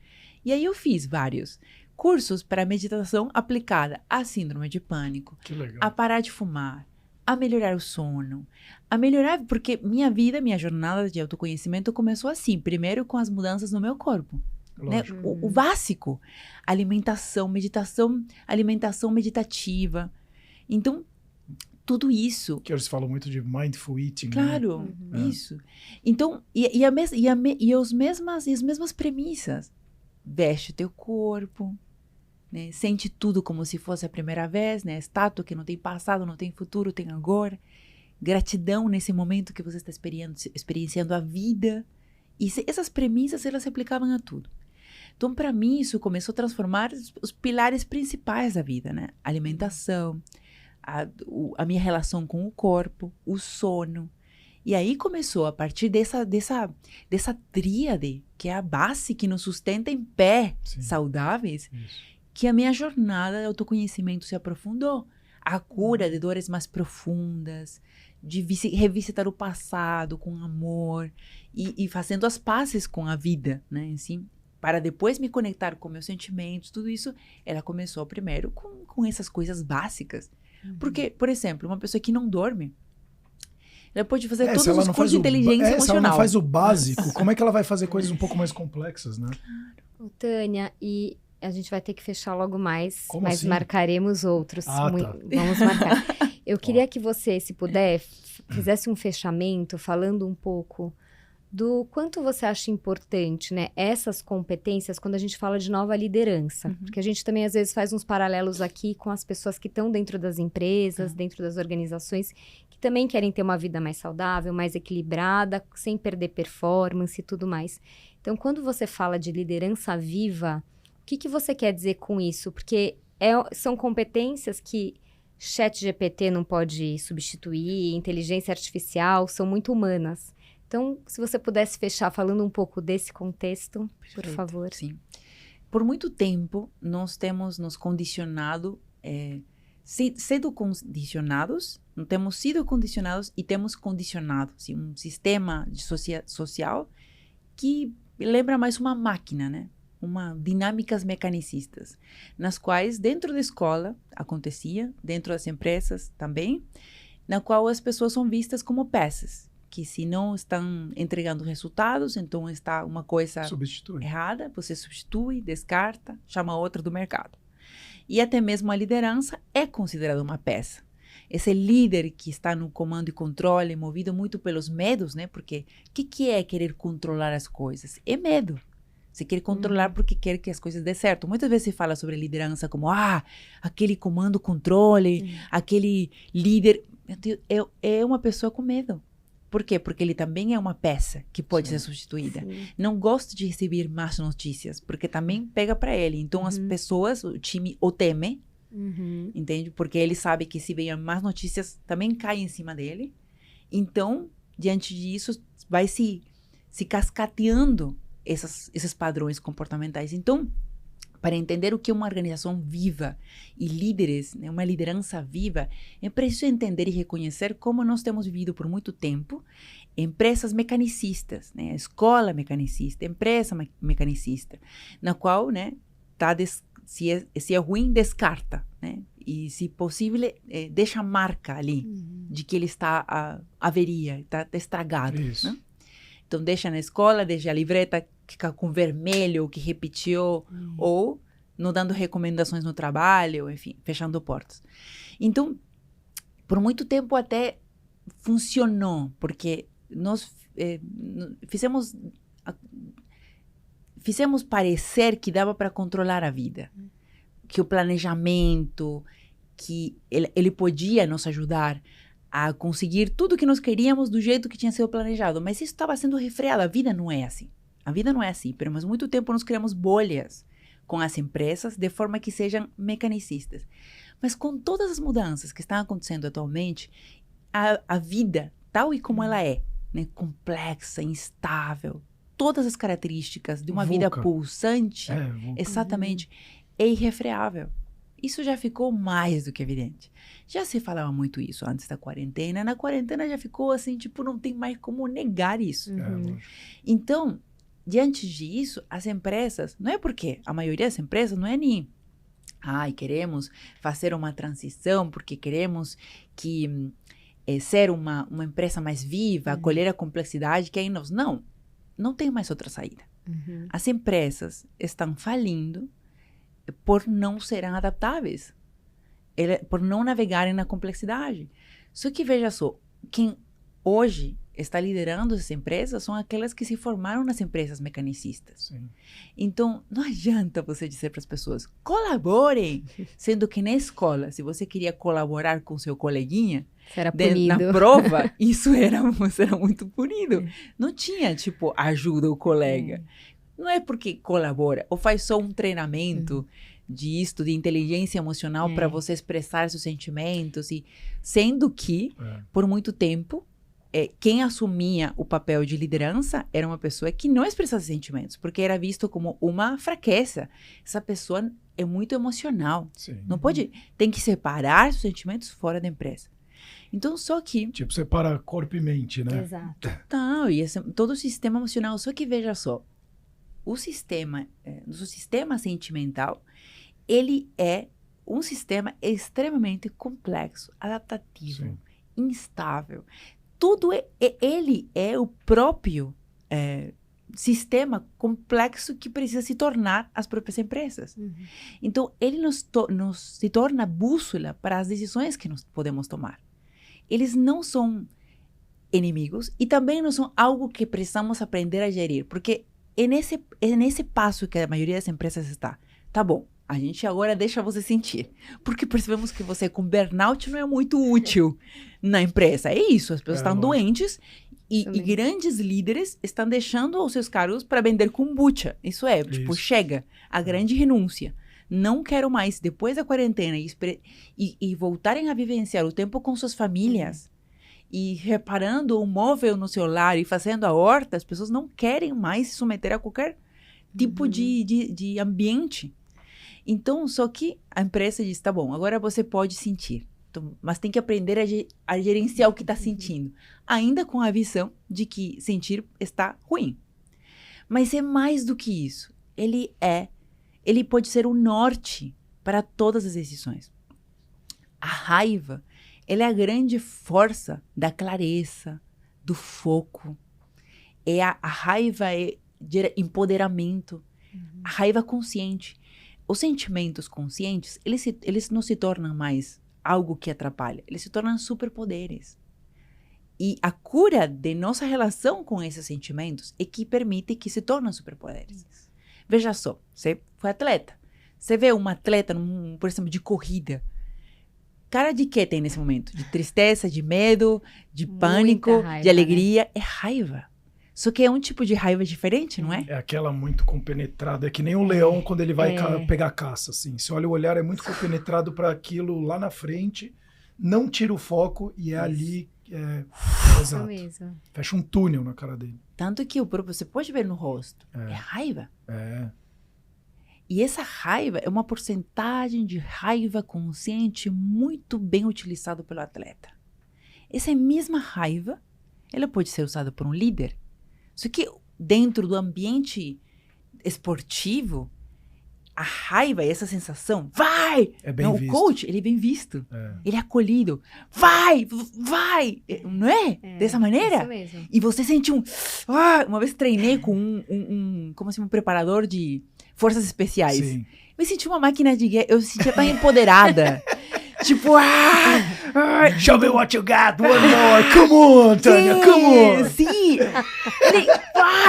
E aí eu fiz vários cursos para meditação aplicada à síndrome de pânico, a parar de fumar, a melhorar o sono, a melhorar, porque minha jornada de autoconhecimento começou assim, primeiro com as mudanças no meu corpo, né? O básico, alimentação, meditação, alimentação meditativa. Então, tudo isso... Que eles falam muito de mindful eating. Claro, né? isso. Então, as mesmas premissas. Veste o teu corpo, né? Sente tudo como se fosse a primeira vez, né? Estátua que não tem passado, não tem futuro, tem agora. Gratidão nesse momento que você está experienciando a vida. E essas premissas, elas se aplicavam a tudo. Então, para mim, isso começou a transformar os pilares principais da vida, né? Alimentação, a minha relação com o corpo, o sono. E aí começou, a partir dessa tríade, que é a base que nos sustenta em pé, saudáveis, que a minha jornada de autoconhecimento se aprofundou. A cura de dores mais profundas, de revisitar o passado com amor e fazendo as pazes com a vida, né, assim, para depois me conectar com meus sentimentos, tudo isso, ela começou primeiro com essas coisas básicas. Porque, por exemplo, uma pessoa que não dorme, ela pode fazer todos os cursos de inteligência emocional. Se ela não faz o básico, como é que ela vai fazer coisas um pouco mais complexas, né? Tânia, e a gente vai ter que fechar logo mais, Como mas assim? marcaremos outros. Tá. Vamos marcar. Eu queria que você, se puder, fizesse um fechamento falando um pouco do quanto você acha importante, né, essas competências quando a gente fala de nova liderança. Porque a gente também, às vezes, faz uns paralelos aqui com as pessoas que estão dentro das empresas, dentro das organizações, que também querem ter uma vida mais saudável, mais equilibrada, sem perder performance e tudo mais. Então, quando você fala de liderança viva, o que você quer dizer com isso? Porque são competências que ChatGPT não pode substituir, inteligência artificial, são muito humanas. Então, se você pudesse fechar falando um pouco desse contexto, por favor. Sim. Por muito tempo, nós temos nos condicionado, sido condicionados, não temos sido condicionados e temos condicionado, assim, um sistema social que lembra mais uma máquina, né? Dinâmicas mecanicistas, nas quais dentro da escola acontecia, dentro das empresas também, na qual as pessoas são vistas como peças, que se não estão entregando resultados, então está uma coisa errada, você substitui, descarta, chama outra do mercado. E até mesmo a liderança é considerada uma peça. Esse líder que está no comando e controle, movido muito pelos medos, né? Porque o que é querer controlar as coisas? É medo. Você quer controlar porque quer que as coisas dê certo. Muitas vezes se fala sobre liderança como, aquele comando, controle, aquele líder. É uma pessoa com medo. Por quê? Porque ele também é uma peça que pode ser substituída. Não gosta de receber más notícias, porque também pega para ele. Então, as pessoas, o time o teme, entende? Porque ele sabe que se vier más notícias, também cai em cima dele. Então, diante disso, vai se cascateando esses padrões comportamentais. Então, para entender o que é uma organização viva e líderes, né, uma liderança viva, é preciso entender e reconhecer como nós temos vivido por muito tempo empresas mecanicistas, né, escola mecanicista, empresa mecanicista, na qual, né, se é ruim, descarta, né, e se possível, deixa marca ali de que ele está avaria, está estragado, né? Então, deixa na escola, deixa a livreta ficar com vermelho, que repetiu, ou não dando recomendações no trabalho, enfim, fechando portas. Então, por muito tempo até funcionou, porque nós fizemos parecer que dava para controlar a vida, que o planejamento, que ele podia nos ajudar a conseguir tudo que nós queríamos do jeito que tinha sido planejado. Mas isso estava sendo refreado. A vida não é assim. A vida não é assim. Mas muito tempo nós criamos bolhas com as empresas de forma que sejam mecanicistas. Mas com todas as mudanças que estão acontecendo atualmente, a vida, tal e como ela é, né, complexa, instável, todas as características de uma vida pulsante, exatamente, é irrefreável. Isso já ficou mais do que evidente. Já se falava muito isso antes da quarentena. Na quarentena já ficou assim, tipo, não tem mais como negar isso. Então, diante disso, as empresas, não é porque a maioria das empresas não é nem, queremos fazer uma transição porque queremos que ser uma empresa mais viva, acolher a complexidade que aí nós... Não tem mais outra saída. As empresas estão falindo por não serem adaptáveis, por não navegarem na complexidade. Só que, veja só, quem hoje está liderando essas empresas são aquelas que se formaram nas empresas mecanicistas. Sim. Então, não adianta você dizer para as pessoas, colaborem, sendo que na escola, se você queria colaborar com seu coleguinha, era punido. Na prova, isso era muito punido. Não tinha, tipo, ajuda o colega. Não é porque colabora, ou faz só um treinamento de inteligência emocional para você expressar seus sentimentos, sendo que, por muito tempo, quem assumia o papel de liderança era uma pessoa que não expressava sentimentos, porque era visto como uma fraqueza. Essa pessoa é muito emocional. Sim. Não pode, tem que separar os sentimentos fora da empresa. Então, só que... Tipo, separa corpo e mente, né? Exato. Não, e todo o sistema emocional, só que veja só, o nosso sistema sentimental, ele é um sistema extremamente complexo, adaptativo, instável. Tudo ele é o próprio sistema complexo que precisa se tornar as próprias empresas. Então, ele nos se torna bússola para as decisões que nós podemos tomar. Eles não são inimigos e também não são algo que precisamos aprender a gerir, porque é nesse passo que a maioria das empresas está. Tá bom, a gente agora deixa você sentir, porque percebemos que você com burnout não é muito útil na empresa. É isso, as pessoas estão doentes e grandes líderes estão deixando os seus cargos para vender kombucha. Isso é, tipo, chega, a grande renúncia. Não quero mais, depois da quarentena, e voltarem a vivenciar o tempo com suas famílias, e reparando um móvel no seu lar e fazendo a horta, as pessoas não querem mais se submeter a qualquer tipo de ambiente. Então, só que a empresa diz, tá bom, agora você pode sentir, então, mas tem que aprender a gerenciar o que está sentindo, ainda com a visão de que sentir está ruim. Mas é mais do que isso. Ele pode ser o norte para todas as decisões. A raiva, ela é a grande força da clareza, do foco. A raiva gera empoderamento. A raiva consciente. Os sentimentos conscientes, eles não se tornam mais algo que atrapalha. Eles se tornam superpoderes. E a cura de nossa relação com esses sentimentos é que permite que se tornem superpoderes. Veja só, você foi atleta. Você vê uma atleta, por exemplo, de corrida. Cara de que tem nesse momento? De tristeza, de medo, de pânico, raiva, de alegria. Né? É raiva. Só que é um tipo de raiva diferente, não é? É aquela muito compenetrada. É que nem um leão quando ele vai pegar caça, assim. Você olha o olhar, é muito compenetrado para aquilo lá na frente. Não tira o foco e é ali... exato. Mesmo. Fecha um túnel na cara dele. Tanto que você pode ver no rosto. É raiva. E essa raiva é uma porcentagem de raiva consciente muito bem utilizada pelo atleta. Essa mesma raiva, ela pode ser usada por um líder. Só que dentro do ambiente esportivo, a raiva e essa sensação, vai! É bem visto. O coach, ele é bem visto. Ele é acolhido. Vai! Não é? Dessa maneira? Isso mesmo. E você sente uma vez treinei com como assim, um preparador de forças especiais. Sim. Eu senti uma máquina de guerra. Eu me sentia tão empoderada. Tipo, show me what you got, one more, come on, Tânia, come on. Sim,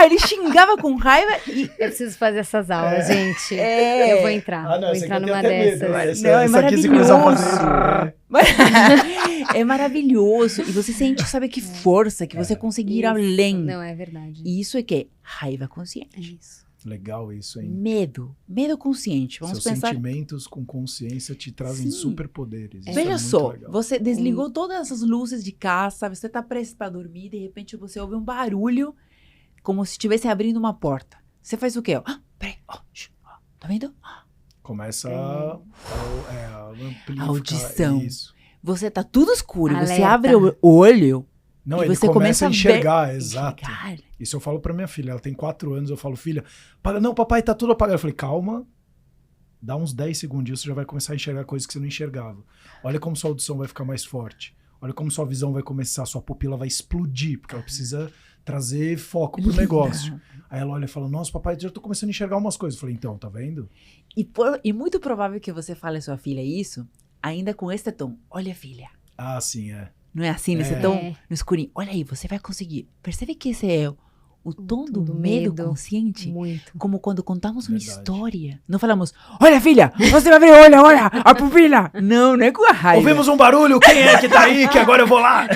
ele xingava com raiva e... Eu preciso fazer essas aulas, gente. Eu vou entrar, vou entrar numa dessas. É maravilhoso. É maravilhoso. E você sente, sabe, que força, que você conseguir ir além. Não, é verdade. E isso é que? Raiva consciente. É isso. Legal isso, hein? Medo consciente. Vamos Seus pensar... sentimentos com consciência te trazem superpoderes. Veja só, você desligou todas as luzes de casa, você tá prestes para dormir, de repente você ouve um barulho, como se estivesse abrindo uma porta. Você faz o quê? Peraí, tá vendo? Começa a amplificar. A audição. Isso. Você tá tudo escuro, Alerta. você abre o olho... Não, e ele você começa a enxergar, ver... exato. Isso eu falo pra minha filha, ela tem 4 anos, eu falo, filha, não, papai, tá tudo apagado. Eu falei, calma, dá uns 10 segundinhos, você já vai começar a enxergar coisas que você não enxergava. Olha como sua audição vai ficar mais forte. Olha como sua visão vai começar, sua pupila vai explodir, porque ela precisa trazer foco pro negócio. Aí ela olha e fala, nossa, papai, já tô começando a enxergar umas coisas. Eu falei, então, tá vendo? E muito provável que você fale à sua filha isso, ainda com este tom. Olha, filha. Ah, sim, é. Não é assim, nesse tom no escurinho. Olha aí, você vai conseguir. Percebe que esse é o tom do medo consciente? Muito. Como quando contamos uma história. Não falamos, olha, filha, você vai ver, olha, a pupila. Não é com a raiva. Ouvimos um barulho, quem é que tá aí, que agora eu vou lá.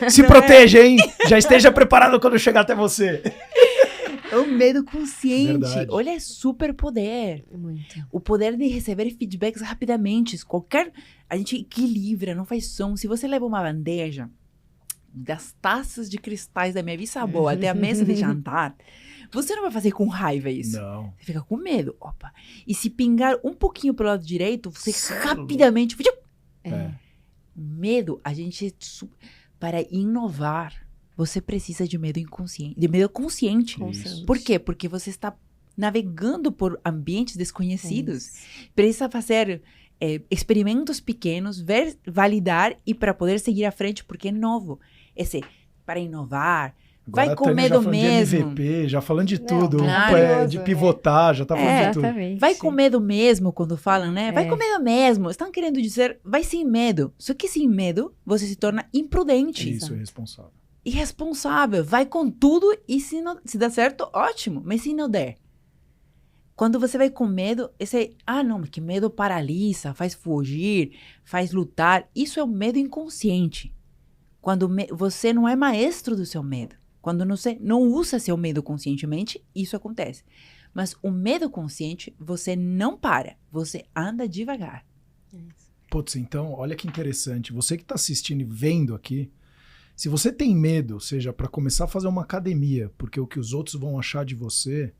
Se proteja, hein? Já esteja preparado quando eu chegar até você. É um medo consciente. Verdade. Olha, é super poder. Muito. O poder de receber feedbacks rapidamente. A gente equilibra, não faz som. Se você leva uma bandeja das taças de cristais da minha bisavó até a mesa de jantar, você não vai fazer com raiva isso. Não. Você fica com medo. Opa. E se pingar um pouquinho pro lado direito, você rapidamente... Medo, a gente... Para inovar, você precisa de medo inconsciente, de medo consciente. Por quê? Porque você está navegando por ambientes desconhecidos. Precisa fazer experimentos pequenos, validar e para poder seguir à frente, porque é novo. Para inovar, Vai com medo mesmo. De MVP, já falando de tudo, claro. De pivotar, já tá falando de tudo. Exatamente. Vai com medo mesmo, quando falam, né? Vai com medo mesmo. Estão querendo dizer, vai sem medo. Só que sem medo, você se torna imprudente. Isso, irresponsável. Irresponsável. Vai com tudo e se der certo, ótimo. Mas se não der. Quando você vai com medo, não, que medo paralisa, faz fugir, faz lutar. Isso é o medo inconsciente. Quando você não é maestro do seu medo. Quando você não usa seu medo conscientemente, isso acontece. Mas o medo consciente, você não para. Você anda devagar. Putz, então, olha que interessante. Você que está assistindo e vendo aqui, se você tem medo, seja para começar a fazer uma academia, porque o que os outros vão achar de você,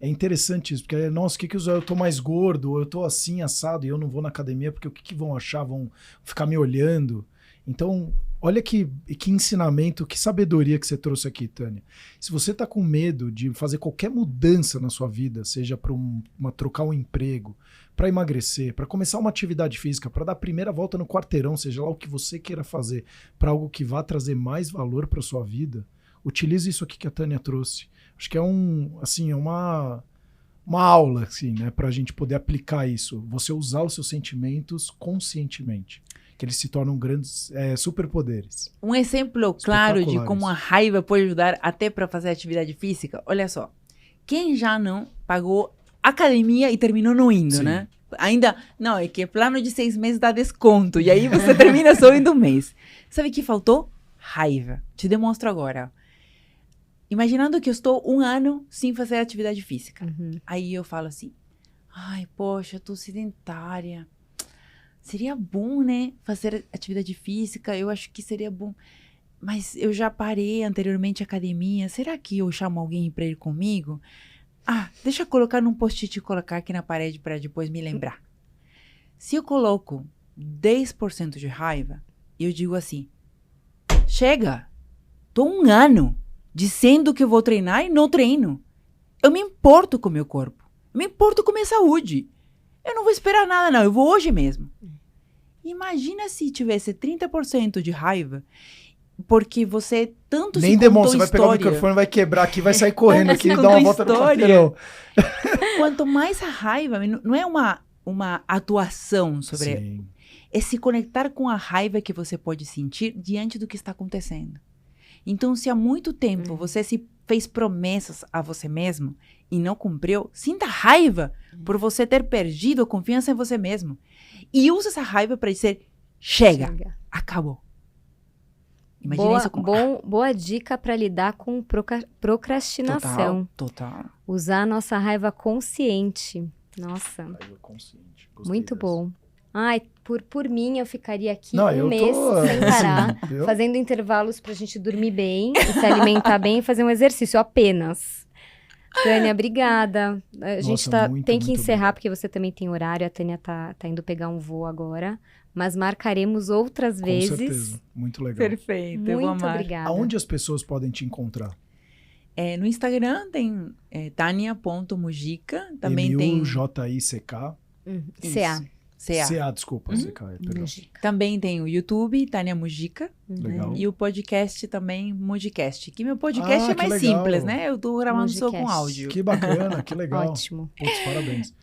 é interessante isso. Porque, nossa, eu tô mais gordo, ou eu tô assim, assado, e eu não vou na academia, porque o que vão achar? Vão ficar me olhando. Então, olha que ensinamento, que sabedoria que você trouxe aqui, Tânia. Se você tá com medo de fazer qualquer mudança na sua vida, seja para trocar um emprego, para emagrecer, para começar uma atividade física, para dar a primeira volta no quarteirão, seja lá o que você queira fazer, para algo que vá trazer mais valor para sua vida, utilize isso aqui que a Tânia trouxe. Acho que é uma aula, assim, né, para a gente poder aplicar isso. Você usar os seus sentimentos conscientemente, que eles se tornam grandes superpoderes. Um exemplo claro de como a raiva pode ajudar até para fazer atividade física. Olha só, quem já não pagou academia e terminou não indo, Sim. né? Ainda, não, é que plano de 6 meses dá desconto, e aí você termina só indo um mês. Sabe o que faltou? Raiva. Te demonstro agora. Imaginando que eu estou 1 ano sem fazer atividade física. Aí eu falo assim, ai, poxa, eu tô sedentária. Seria bom, né, fazer atividade física, eu acho que seria bom. Mas eu já parei anteriormente a academia, será que eu chamo alguém para ir comigo? Ah, deixa eu colocar num post-it e colocar aqui na parede para depois me lembrar. Se eu coloco 10% de raiva, eu digo assim, chega, tô 1 ano dizendo que eu vou treinar e não treino. Eu me importo com o meu corpo, eu me importo com a minha saúde. Eu não vou esperar nada, não. Eu vou hoje mesmo. Imagina se tivesse 30% de raiva, porque você tanto nem se demonstra, contou você vai pegar o microfone, vai quebrar aqui, vai sair correndo aqui e dar uma volta no quarteirão. Quanto mais a raiva, não é uma atuação sobre... Sim. É se conectar com a raiva que você pode sentir diante do que está acontecendo. Então, se há muito tempo você se fez promessas a você mesmo e não cumpriu, sinta raiva por você ter perdido a confiança em você mesmo. E use essa raiva para dizer, chega, acabou. Imagina isso como... Boa dica para lidar com procrastinação. Total. Usar a nossa raiva consciente. Nossa, Raiva consciente. muito bom. Ai, por mim, eu ficaria aqui eu mês sem parar, fazendo intervalos pra gente dormir bem, e se alimentar bem e fazer um exercício apenas. Tânia, obrigada. A gente tem que encerrar, porque você também tem horário. A Tânia tá indo pegar um voo agora. Mas marcaremos outras vezes. Com certeza. Muito legal. Perfeito. Muito obrigada. Aonde as pessoas podem te encontrar? No Instagram tem tania.mujica. Também tem... M-U-J-I-C-K. C-A. C-A, desculpa. C-K, perdão. Também tem o YouTube, Tânia Mujica. Legal. E o podcast também, Mujicast. Que meu podcast é mais simples, né? Eu tô gravando só com áudio. Que bacana, que legal. Ótimo. Putz, parabéns.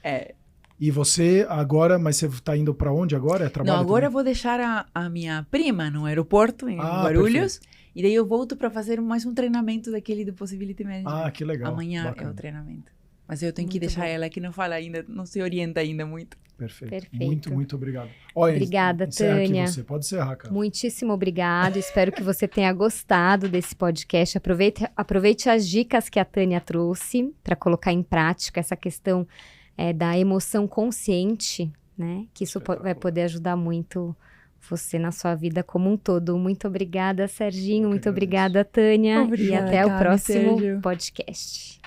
E você agora, mas você tá indo pra onde agora? Não, agora eu vou deixar a minha prima no aeroporto, em Guarulhos. Perfeito. E daí eu volto pra fazer mais um treinamento daquele do Possibility Management. Que legal. Amanhã é o treinamento. Mas eu tenho que deixar ela que não fala ainda, não se orienta ainda muito. Perfeito. Muito obrigado. Obrigada, Tânia. Aqui você pode encerrar, cara. Muitíssimo obrigado. Espero que você tenha gostado desse podcast. Aproveite as dicas que a Tânia trouxe para colocar em prática essa questão da emoção consciente, né? Que isso vai poder ajudar muito você na sua vida como um todo. Muito obrigada, Serginho. Muito obrigada, Tânia. Obrigada, e até o próximo Sérgio. podcast.